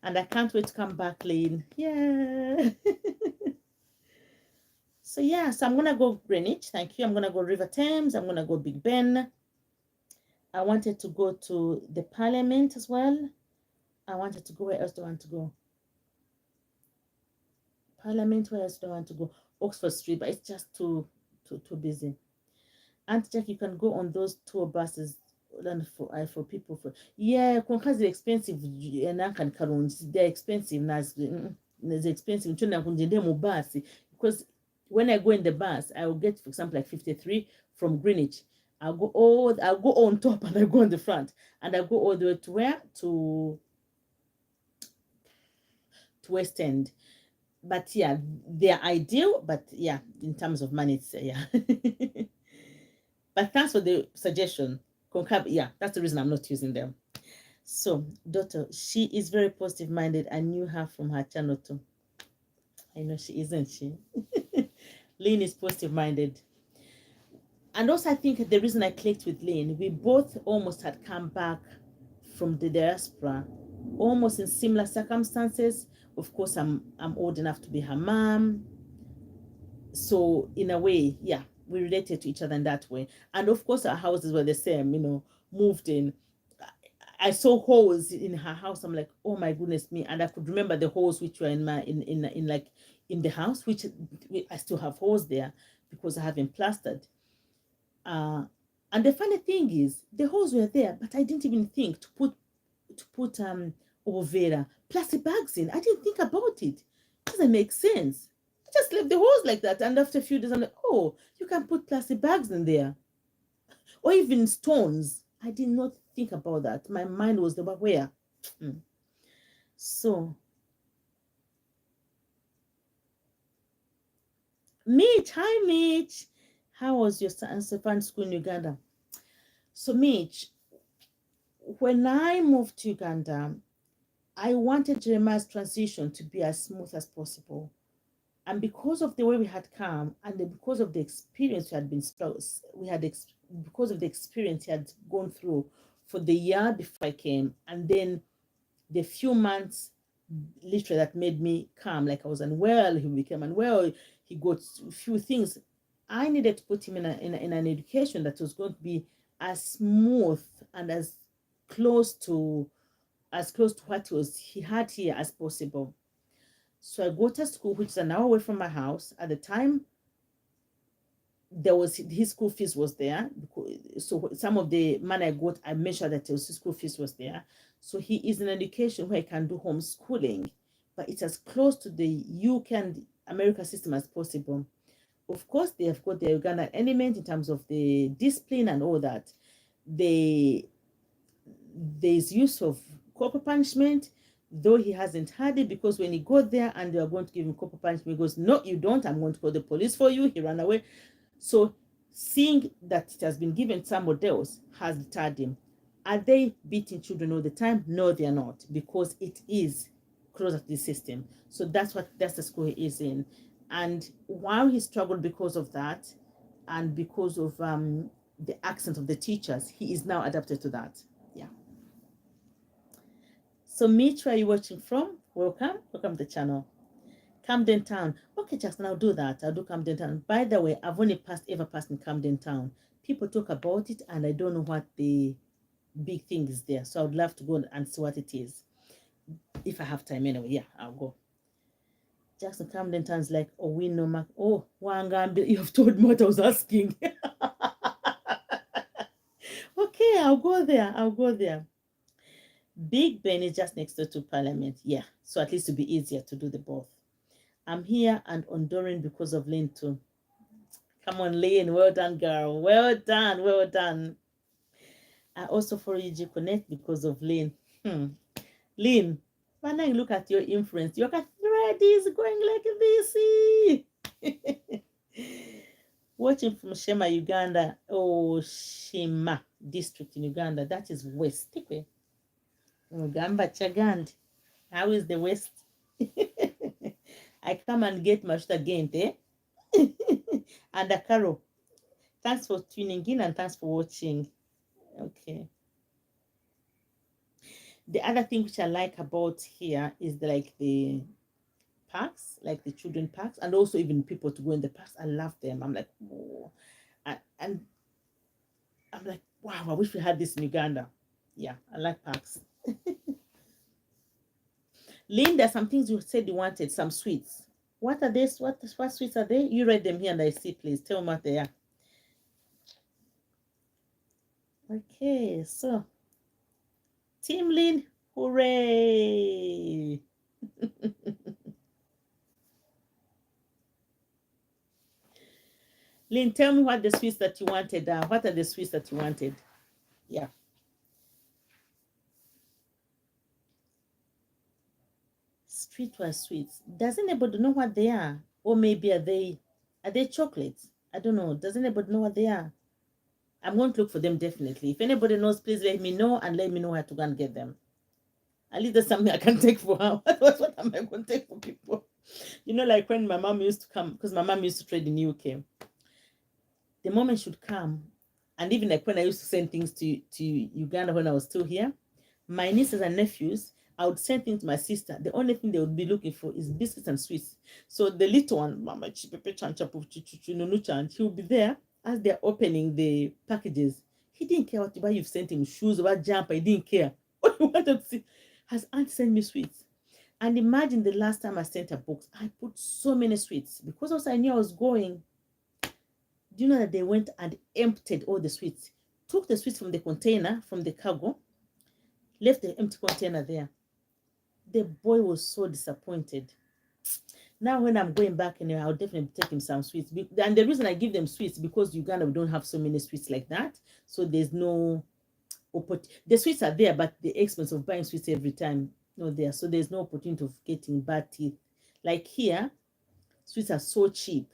And I can't wait to come back, Lynn. Yeah. So yeah, so I'm going to go Greenwich. Thank you. I'm going to go River Thames. I'm going to go Big Ben. I wanted to go to the Parliament as well. I wanted to go. Where else do I want to go? Parliament. Where else do I want to go? Oxford Street, but it's just too busy. Aunt Jack, you can go on those tour buses and for people for yeah, because they're expensive and I can they're expensive now. It's expensive because when I go in the bus, I will get, for example, like 53 from Greenwich. I'll go on top and I go on the front and I go all the way to where to West End. But yeah, they're ideal, but yeah, in terms of money, it's yeah. But thanks for the suggestion. Yeah, that's the reason I'm not using them. So, daughter, she is very positive minded. I knew her from her channel too. I know she isn't she. Lynn is positive minded. And also, I think the reason I clicked with Lynn, we both almost had come back from the diaspora, almost in similar circumstances. Of course, I'm old enough to be her mom. So in a way, yeah, we related to each other in that way. And of course, our houses were the same, moved in. I saw holes in her house. I'm like, oh my goodness me. And I could remember the holes which were in the house, which I still have holes there because I haven't plastered. And the funny thing is, the holes were there, but I didn't even think to put Overa plastic bags in. I didn't think about it. It doesn't make sense. I just left the holes like that, and after a few days, I'm like, oh, you can put plastic bags in there, or even stones. I did not think about that. My mind was about where. So, Mitch, hi Mitch. How was your fun school in Uganda? So, Mitch, when I moved to Uganda, I wanted Jeremiah's transition to be as smooth as possible. And because of the way we had come, and because of the experience because of the experience he had gone through for the year before I came, and then the few months literally that made me calm, like I was unwell, he became unwell, he got a few things. I needed to put him in an education that was going to be as smooth and as close to what he had here as possible. So I go to school, which is an hour away from my house. At the time, his school fees was there. So some of the money I got, I made sure that his school fees was there. So he is in an education where he can do homeschooling, but it's as close to the UK and America system as possible. Of course, they have got the Ugandan element in terms of the discipline and all that. There's use of corporal punishment, though he hasn't had it, because when he got there and they are going to give him corporal punishment, he goes, no, you don't. I'm going to call the police for you. He ran away. So seeing that it has been given to somebody else has deterred him. Are they beating children all the time? No, they are not, because it is closer to the system. So that's the school he is in. And while he struggled because of that, and because of the accent of the teachers, he is now adapted to that. Yeah. So Mitch, where are you watching from? Welcome to the channel. Camden Town. Okay, Jackson, I'll do that. I'll do Camden Town. By the way, I've only ever passed in Camden Town. People talk about it, and I don't know what the big thing is there. So I would love to go and see what it is. If I have time anyway, yeah, I'll go. Jackson, Camden Town's like, oh, we know Mac. Oh, Wangambi, you've told me what I was asking. Okay, I'll go there. Big Ben is just next door to Parliament. Yeah, so at least it'll be easier to do the both. I'm here and on Doran because of Lynn too. Come on, Lynn. Well done, girl. Well done. Well done. I also follow UG Connect because of Lynn. Lynn, when I look at your influence, your thread is going like this. Watching from Shema, Uganda. Oh, Shema district in Uganda. That is west. Ugamba Chagand. How is the west? I come and get my again, eh? And a Carol. Thanks for tuning in and thanks for watching. Okay. The other thing which I like about here is like the parks, like the children parks, and also even people to go in the parks. I love them. I'm like, oh. And I'm like, wow, I wish we had this in Uganda. Yeah, I like parks. Lynn, there's some things you said you wanted, some sweets. What are these? What sweets are they? You read them here and I see, please. Tell me what they are. Okay, so Team Lynn, hooray! Lynn, tell me what the sweets that you wanted. What are the sweets that you wanted? Yeah. Streetwear sweets. Does anybody know what they are? Or maybe are they chocolates? I don't know. Does anybody know what they are? I'm going to look for them definitely. If anybody knows, please let me know and let me know how to go and get them. At least there's something I can take for her. What am I going to take for people? You know, like when my mom used to come, because my mom used to trade in UK. The moment should come, and even like when I used to send things to Uganda when I was still here, my nieces and nephews, I would send things to my sister. The only thing they would be looking for is biscuits and sweets. So the little one, Mama Chipepe Nunu he would be there as they're opening the packages. He didn't care what you buy. You've sent him shoes, what jumper. He didn't care. What he wanted to see. Has aunt sent me sweets? And imagine the last time I sent a box, I put so many sweets because also I knew I was going. Do you know that they went and emptied all the sweets? Took the sweets from the container, from the cargo, left the empty container there. The boy was so disappointed. Now when I'm going back anyway, I'll definitely take him some sweets. And the reason I give them sweets because Uganda we don't have so many sweets like that. So there's no the sweets are there, but the expense of buying sweets every time not there. So there's no opportunity of getting bad teeth. Like here, sweets are so cheap.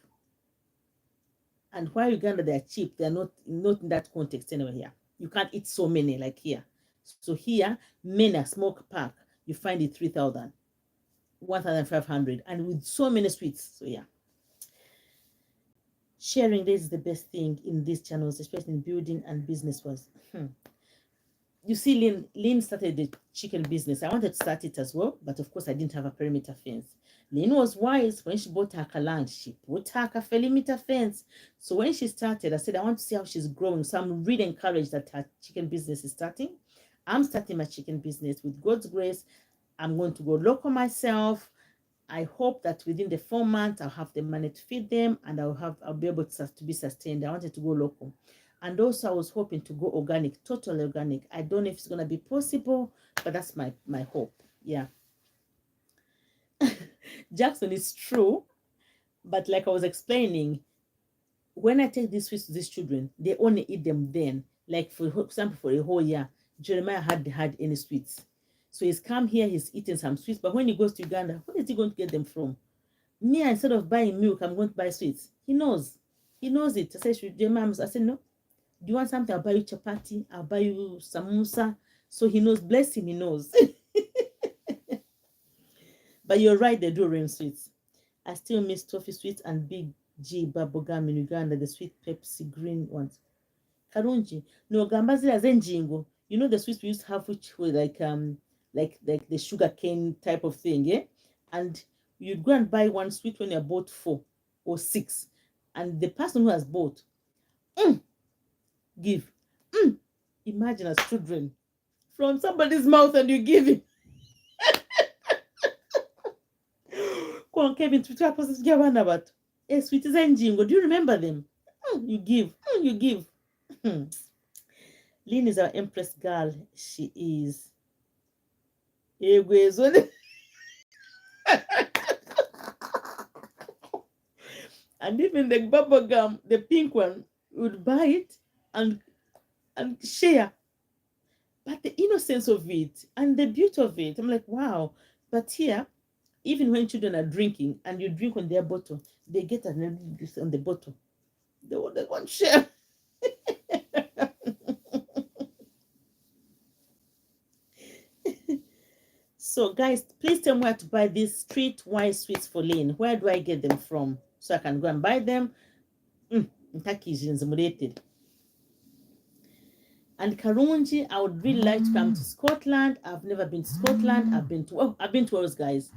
And while Uganda they are cheap, they're not in that context anyway here. You can't eat so many like here. So here, a smoke pack, you find it 3,000, 1,500, and with so many sweets. So yeah. Sharing this is the best thing in these channels, especially in building and business was. You see, Lynn started the chicken business. I wanted to start it as well, but of course I didn't have a perimeter fence. Lynn was wise. When she bought her land, she put her perimeter fence. So when she started, I said, I want to see how she's growing. So I'm really encouraged that her chicken business is starting. I'm starting my chicken business with God's grace. I'm going to go local myself. I hope that within the 4 months, I'll have the money to feed them and I'll be able to be sustained. I wanted to go local. And also I was hoping to go organic, totally organic. I don't know if it's going to be possible, but that's my hope. Yeah. Jackson is true. But like I was explaining, when I take these sweets to these children, they only eat them then. Like for example, for a whole year, Jeremiah hadn't had any sweets. So he's come here, he's eating some sweets. But when he goes to Uganda, where is he going to get them from? Me, instead of buying milk, I'm going to buy sweets. He knows. He knows it. I said, Jeremiah, I said, no. Do you want something? I'll buy you chapati. I'll buy you samosa. So he knows. Bless him, he knows. But you're right, they do rain sweets. I still miss toffee sweets and big G bubblegum in Uganda, the sweet Pepsi green ones. Karunji. No, gambazila zenjingo. You know the sweets we used to have which were like the sugar cane type of thing, yeah? And you'd go and buy one sweet when you bought 4 or 6. And the person who has bought, give. Imagine as children from somebody's mouth and you give it. Go on, Kevin, sweet is jingo. Do you remember them? You give. You give. Lynn is our empress girl. She is. And even the bubble gum, the pink one, would buy it and share. But the innocence of it and the beauty of it, I'm like, wow. But here, even when children are drinking and you drink on their bottle, they get this on the bottle. They won't share. So, guys, please tell me where to buy these streetwise sweets for Lynn. Where do I get them from so I can go and buy them? And Karunji, I would really like to come to Scotland. I've never been to Scotland. I've been to Wales, guys.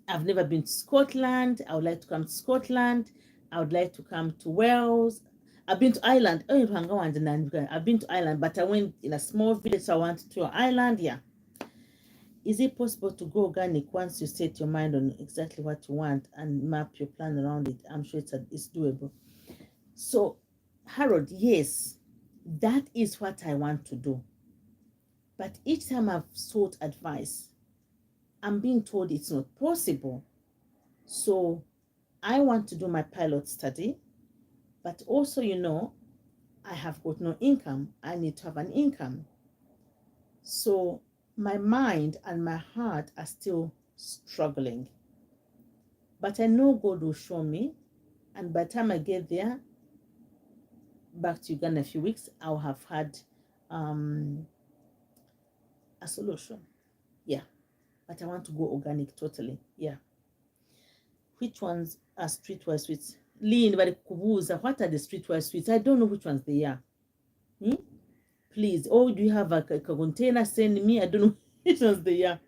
I've never been to Scotland. I would like to come to Scotland. I would like to come to Wales. I've been to Ireland. I've been to Ireland, but I went in a small village. So I went to an island. Yeah. Is it possible to go organic once you set your mind on exactly what you want and map your plan around it? I'm sure it's doable. So, Harold, yes, that is what I want to do. But each time I've sought advice, I'm being told it's not possible. So, I want to do my pilot study, but also, I have got no income. I need to have an income. So, my mind and my heart are still struggling. But I know God will show me. And by the time I get there, back to Uganda in a few weeks, I'll have had a solution. Yeah. But I want to go organic totally. Yeah. Which ones are streetwise sweets? Lean, but what are the streetwise sweets? I don't know which ones they are. Please. Oh, do you have a container? Send me. I don't know which ones they are.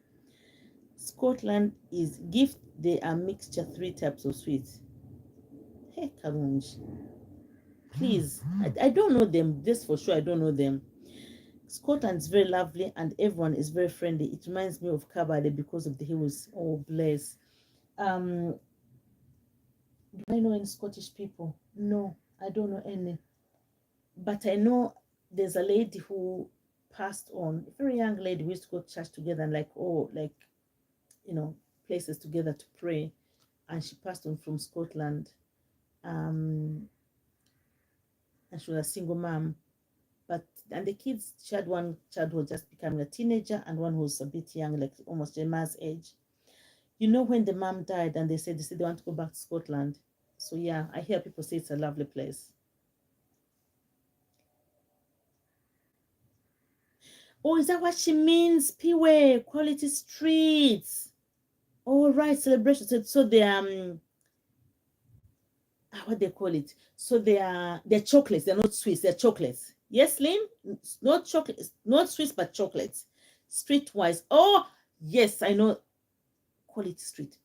Scotland is gift. They are mixture 3 types of sweets. Hey, Karunj. Please. I don't know them. This for sure. I don't know them. Scotland is very lovely and everyone is very friendly. It reminds me of Kabale because of the hills. Oh, bless. Do I know any Scottish people? No, I don't know any. But I know there's a lady who passed on, a very young lady. We used to go to church together and places together to pray. And she passed on from Scotland. And she was a single mom. And the kids, she had one child who was just becoming a teenager and one who was a bit young, like almost Gemma's age. When the mom died and they said they want to go back to Scotland. So yeah, I hear people say it's a lovely place. Oh, is that what she means? Piwe, quality streets. All right, celebration. So they what they call it? So they're chocolates. They're not sweets. They're chocolates. Yes, Lynn? Not chocolates, not sweets, but chocolates. Streetwise. Oh, yes, I know. Quality street.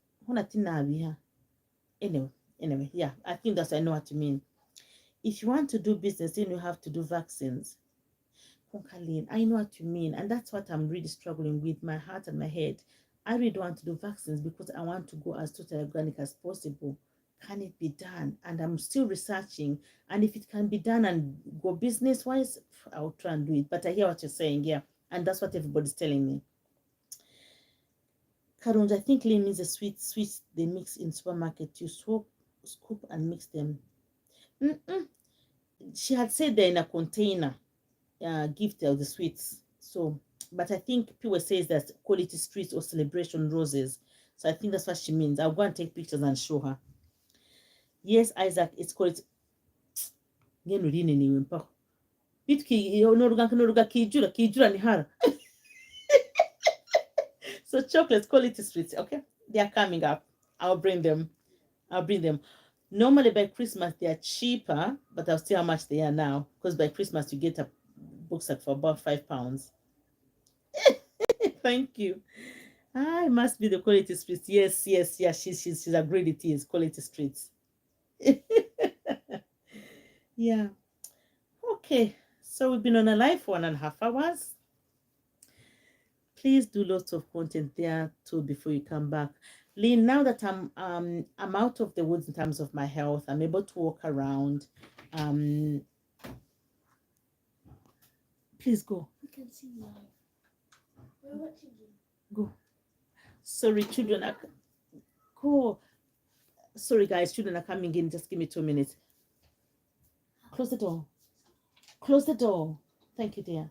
Anyway, yeah, I think I know what you mean. If you want to do business, then you have to do vaccines. I know what you mean, and that's what I'm really struggling with, my heart and my head. I really want to do vaccines because I want to go as totally organic as possible. Can it be done? And I'm still researching, and if it can be done and go business wise, I'll try and do it. But I hear what you're saying, yeah, and that's what everybody's telling me. Karunj, I think Lynn means the sweets they mix in supermarket. You scoop and mix them. She had said they're in a container. Gift of the sweets. So, but I think people says that quality streets or celebration roses. So I think that's what she means. I'll go and take pictures and show her. Yes, Isaac, it's quality. So chocolates, quality sweets. Okay, they are coming up. I'll bring them. Normally by Christmas they are cheaper, but I'll see how much they are now. Because by Christmas you get a book set for about £5. Thank you. It must be the quality streets. Yes. She's agreed it is quality streets. Yeah. Okay. So we've been on a live for 1.5 hours. Please do lots of content there too before you come back. Lynn, now that I'm out of the woods in terms of my health, I'm able to walk around. Please go. You can see me. We're watching you. Go. Sorry, children. Go. Sorry, guys, children are coming in. Just give me 2 minutes. Close the door. Close the door. Thank you, dear.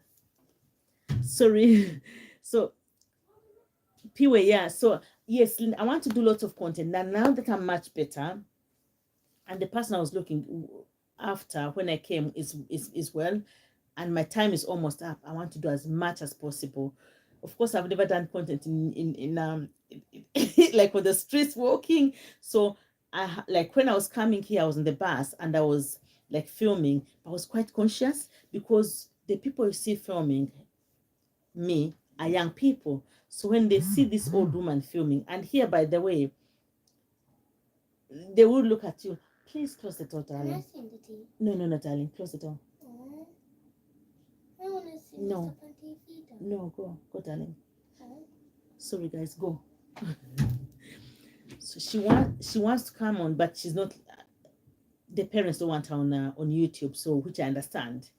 Sorry. So, Piwe, yeah. So, yes, I want to do lots of content. Now that I'm much better, and the person I was looking after when I came is well, and my time is almost up. I want to do as much as possible. Of course, I've never done content in like for the streets walking. So I like when I was coming here, I was in the bus and I was like filming. I was quite conscious because the people you see filming me are young people. So when they see this old woman filming, and here, by the way, they would look at you. Please close the door, darling. No, darling. Close the door. I want to see No. stuff on TV. No, go, darling. Sorry, guys, go. So she wants to come on, but she's not. The parents don't want her on YouTube, so which I understand.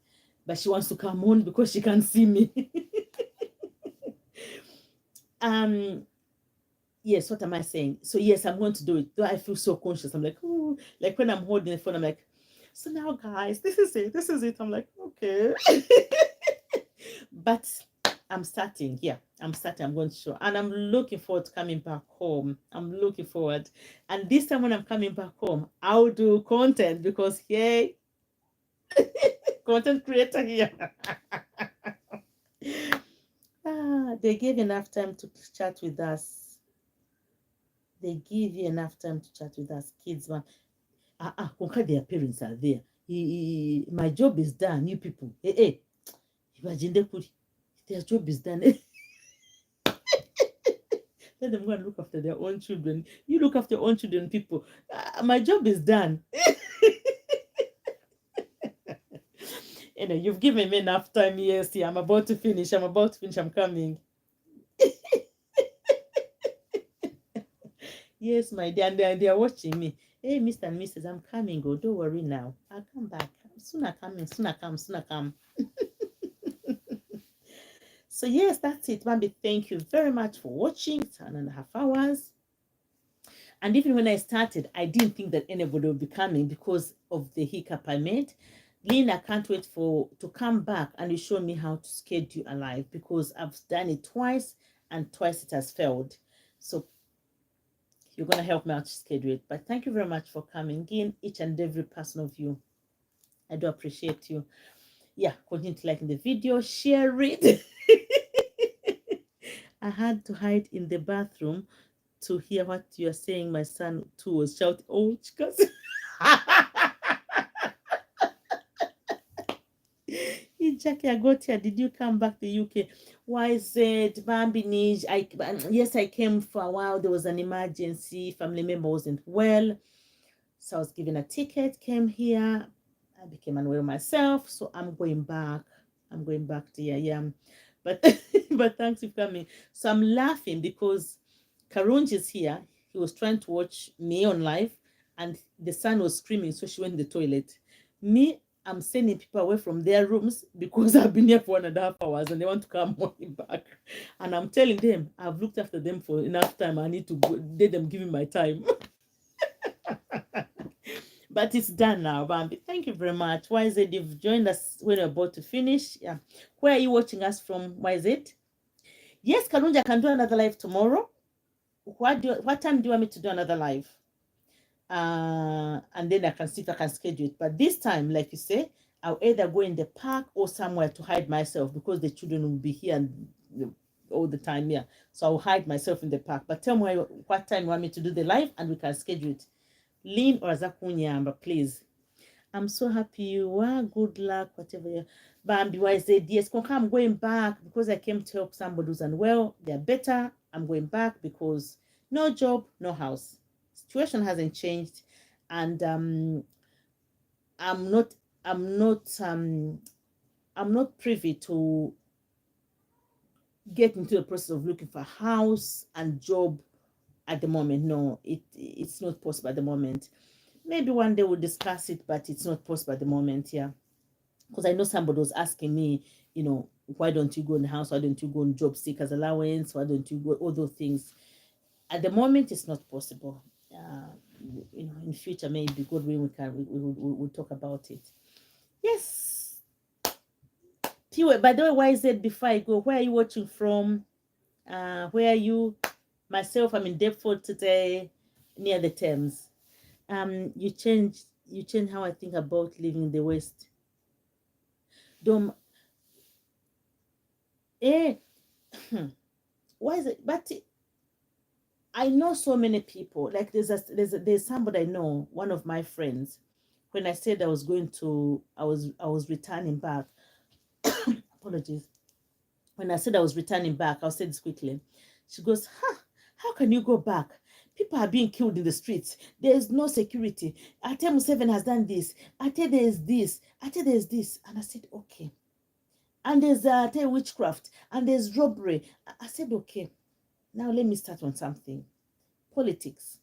But she wants to come on because she can see me. Yes, what am I saying? So yes, I'm going to do it. Though I feel so conscious. I'm like, oh, like when I'm holding the phone, I'm like, so now guys, this is it. I'm like, okay. But I'm starting. Yeah, I'm starting. I'm going to show. And I'm looking forward to coming back home. I'm looking forward. And this time when I'm coming back home, I'll do content because, yay, content creator here. They gave enough time to chat with us. They give you enough time to chat with us, kids, man. Their parents are there. My job is done, you people. Hey. Imagine their job is done. Let them go and look after their own children. You look after your own children, people. My job is done. You've given me enough time. Yes, I'm about to finish. I'm coming. Yes, my dear, and they are watching me. Hey, Mr. and Mrs., I'm coming. Oh, don't worry now. I'll come back. Soon I come. So yes, that's it, Bambi. Thank you very much for watching. It's 1.5 hours. And even when I started, I didn't think that anybody would be coming because of the hiccup I made. Lynn, I can't wait to come back and you show me how to schedule a live because I've done it twice and twice it has failed. So you're going to help me out to schedule it. But thank you very much for coming in, each and every person of you. I do appreciate you. Yeah, continue to like the video, share it. I had to hide in the bathroom to hear what you're saying. My son too was shouting, oh, chicas. Jackie, I got here. Did you come back to the UK? Why is it Bambi Nij? Yes, I came for a while. There was an emergency. Family member wasn't well. So I was given a ticket, came here. I became unwell myself. So I'm going back. To yeah. But but thanks for coming. So I'm laughing because Karunj is here. He was trying to watch me on live and the son was screaming, so she went in the toilet. Me, I'm sending people away from their rooms because I've been here for 1.5 hours and they want to come walking back. And I'm telling them, I've looked after them for enough time. I need to go, let them give me my time. But it's done now, Bambi. Thank you very much. Why is it you've joined us when we're about to finish? Yeah. Where are you watching us from? Why is it? Yes, Karunja, can do another live tomorrow. What time do you want me to do another live? And then I can see if I can schedule it. But this time, like you say, I'll either go in the park or somewhere to hide myself because the children will be here all the time. Yeah, so I'll hide myself in the park. But tell me what time you want me to do the live, and we can schedule it. Lynn or Zakunyamba, please. I'm so happy you are. Good luck, whatever. Bambi, why said yes, Konka, I'm going back because I came to help somebody who's unwell. They're better. I'm going back because no job, no house. Situation hasn't changed, and I'm not privy to get into the process of looking for a house and job at the moment. No, it's not possible at the moment. Maybe one day we'll discuss it, but it's not possible at the moment. Yeah, because I know somebody was asking me, why don't you go in the house? Why don't you go on job seekers allowance? Why don't you go all those things? At the moment, it's not possible. in future, maybe God willing, we'll talk about it. Yes. Tiwe, by the way, why is it before I go? Where are you watching from? Where are you? Myself, I'm in Deptford today, near the Thames. You change how I think about living in the West. Don't eh why is it? But I know so many people. Like there's somebody I know, one of my friends. When I said I was returning back. Apologies. When I said I was returning back, I'll say this quickly. She goes, "Huh? How can you go back? People are being killed in the streets. There is no security. Atem 7 has done this. I tell there is this. I tell there is this." And I said, "Okay." And there's witchcraft and there's robbery. I said, "Okay, now let me start on something. Politics.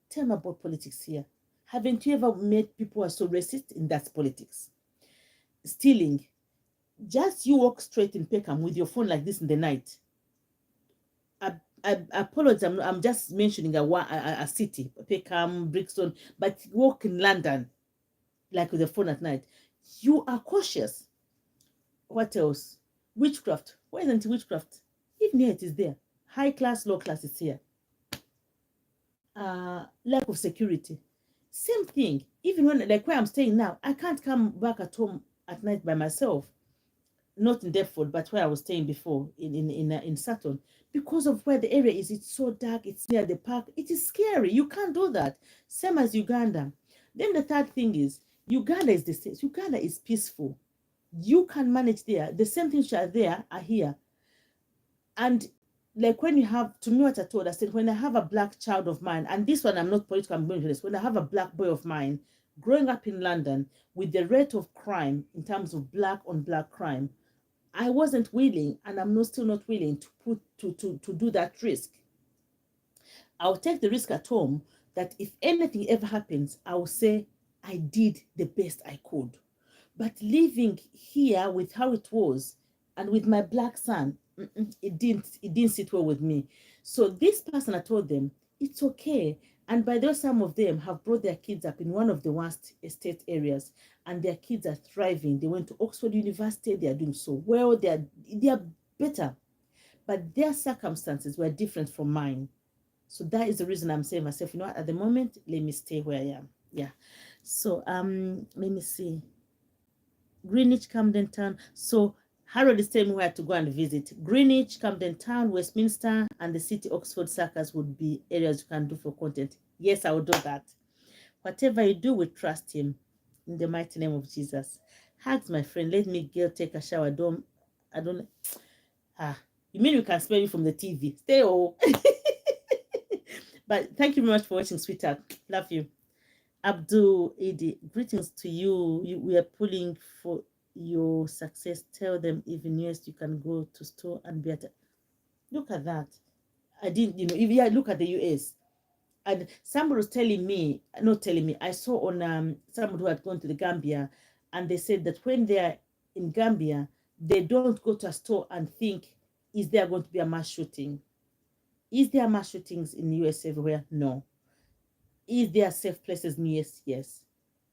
Tell me about politics here. Haven't you ever met people who are so racist in that politics? Stealing. Just you walk straight in Peckham with your phone like this in the night. I apologize. I'm just mentioning a city, Peckham, Brixton, but walk in London like with the phone at night. You are cautious. What else? Witchcraft. Why isn't witchcraft? Even here it is there. High class, low class is here. Lack of security. Same thing. Even when like where I'm staying now, I can't come back at home at night by myself. Not in Deptford, but where I was staying before in Sutton, because of where the area is. It's so dark. It's near the park. It is scary. You can't do that. Same as Uganda. Then the third thing is Uganda is the state. Uganda is peaceful. You can manage there. The same things that are there are here. And like when you have, to me, what I told, I said, when I have a black child of mine, and this one I'm not political, I'm going to this. When I have a black boy of mine growing up in London with the rate of crime in terms of black on black crime, I wasn't willing, and I'm not, still not willing to put to do that risk. I'll take the risk at home that if anything ever happens, I will say I did the best I could. But living here with how it was and with my black son, it didn't sit well with me. So this person, I told them it's okay. And by the way, some of them have brought their kids up in one of the worst estate areas, and their kids are thriving. They went to Oxford University. They are doing so well. They are better, but their circumstances were different from mine. So that is the reason I'm saying myself, you know what, at the moment, let me stay where I am. Yeah. So let me see. Greenwich, Camden Town. So Harold is telling me where to go and visit. Greenwich, Camden Town, Westminster, and the City Oxford Circus would be areas you can do for content. Yes, I will do that. Whatever you do, we trust him. In the mighty name of Jesus. Hugs, my friend. Let me go take a shower. I don't. You mean we can smell you from the TV? Stay home. But thank you very much for watching, sweetheart. Love you. Abdul Edi, greetings to you. We are pulling for your success. Tell them even yes, you can go to store and be at. Look at that. I didn't, if you look at the US. And somebody was telling me, not telling me, I saw on somebody who had gone to the Gambia, and they said that when they're in Gambia, they don't go to a store and think, is there going to be a mass shooting? Is there mass shootings in the US everywhere? No. Is there safe places? Yes, yes.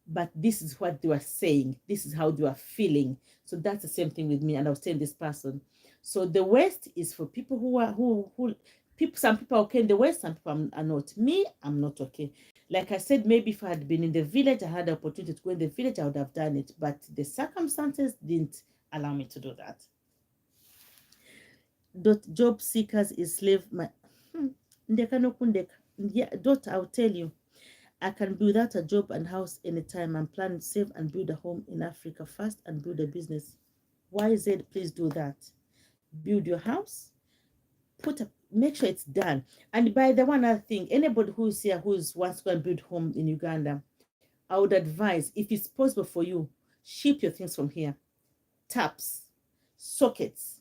But this is what they were saying. This is how they were feeling. So that's the same thing with me. And I was telling this person. So the West is for people who people. Some people are okay in the West. Some people are not. Me, I'm not okay. Like I said, maybe if I had been in the village, I had the opportunity to go in the village, I would have done it. But the circumstances didn't allow me to do that. Job seekers is slave. Yeah, I'll tell you. I can be without a job and house anytime. I'm planning to save and build a home in Africa first and build a business. YZ, please do that. Build your house. Make sure it's done. And by the one other thing, anybody who's here who's wants to go and build home in Uganda, I would advise, if it's possible for you, ship your things from here. Taps, sockets,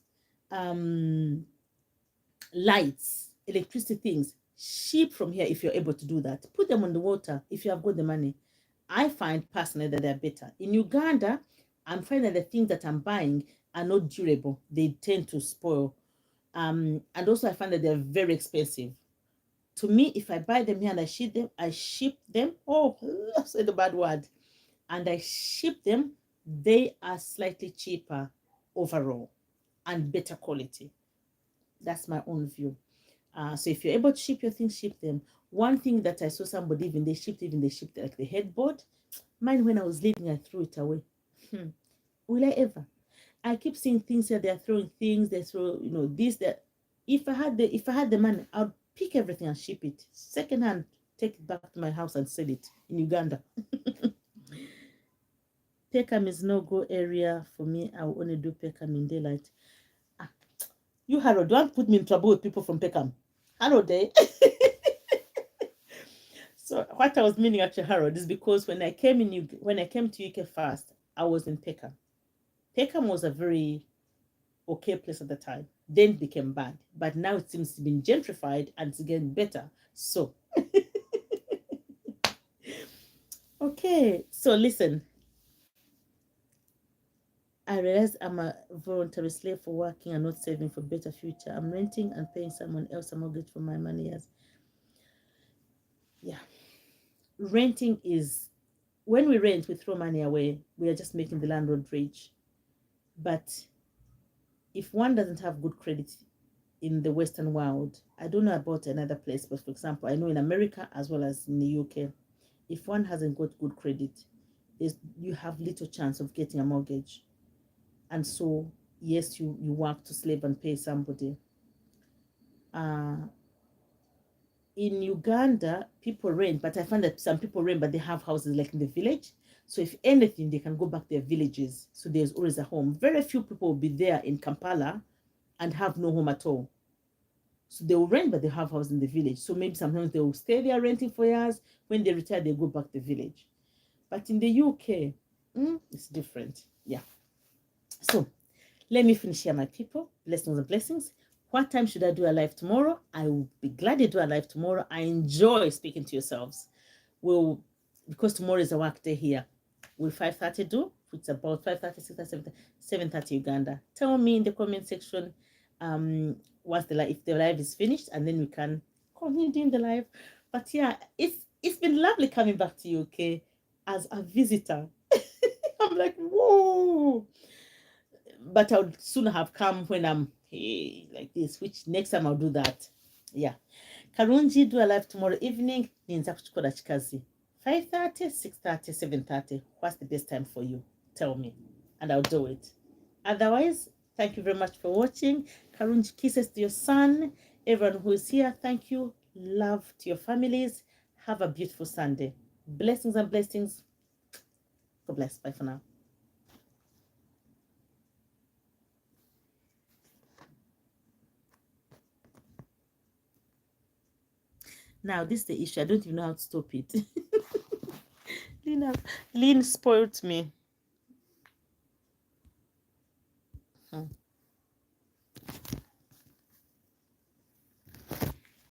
lights, electricity things. Ship from here if you're able to do that. Put them on the water if you have got the money. I find personally that they're better. In Uganda, I'm finding that the things that I'm buying are not durable. They tend to spoil. And also I find that they're very expensive. To me, if I buy them here and I ship them, oh, I said the bad word, and I ship them, they are slightly cheaper overall and better quality. That's my own view. So if you're able to ship your things, ship them. One thing that I saw somebody even they shipped like the headboard. Mine, when I was leaving, I threw it away. Will I ever? I keep seeing things here. They're throwing things. They throw, this, that. If I had the money, I'd pick everything and ship it second hand. Take it back to my house and sell it in Uganda. Peckham is no go area for me. I will only do Peckham in daylight. Ah, you Harold, don't put me in trouble with people from Peckham. Harold, eh? So what I was meaning actually, Harold, is because when I came to UK first, I was in Peckham. Peckham was a very okay place at the time. Then it became bad, but now it seems to be gentrified and it's getting better. So, okay. So listen, I realize I'm a voluntary slave for working and not saving for better future. I'm renting and paying someone else a mortgage for my money. Yes, yeah. Renting is when we rent, we throw money away. We are just making the landlord rich. But if one doesn't have good credit in the Western world, I don't know about another place, but for example, I know in America as well as in the UK, if one hasn't got good credit, you have little chance of getting a mortgage. And so, yes, you work to slave and pay somebody. Uh, in Uganda, people rent, but I find that some people rent, but they have houses like in the village. So if anything, they can go back to their villages. So there's always a home. Very few people will be there in Kampala and have no home at all. So they will rent, but they have house in the village. So maybe sometimes they will stay there renting for years. When they retire, they go back to the village. But in the UK, it's different. Yeah. So let me finish here, my people. Blessings and blessings. What time should I do a live tomorrow? I will be glad to do a live tomorrow. I enjoy speaking to yourselves. Because tomorrow is a work day here. Will 5:30 do? It's about 5:30, 6:30, 7:30 Uganda. Tell me in the comment section what's the live, if the live is finished, and then we can continue doing the live. But yeah, it's been lovely coming back to UK as a visitor. I'm like, whoa. But I would sooner have come when I'm like this, which next time I'll do that. Yeah. Karunji, do a live tomorrow evening. Ninza kuchukura chikazi. 5:30, 6:30, 7:30. What's the best time for you? Tell me. And I'll do it. Otherwise, thank you very much for watching. Karunji, kisses to your son. Everyone who is here, thank you. Love to your families. Have a beautiful Sunday. Blessings and blessings. God bless. Bye for now. Now, this is the issue. I don't even know how to stop it. Lynn spoiled me.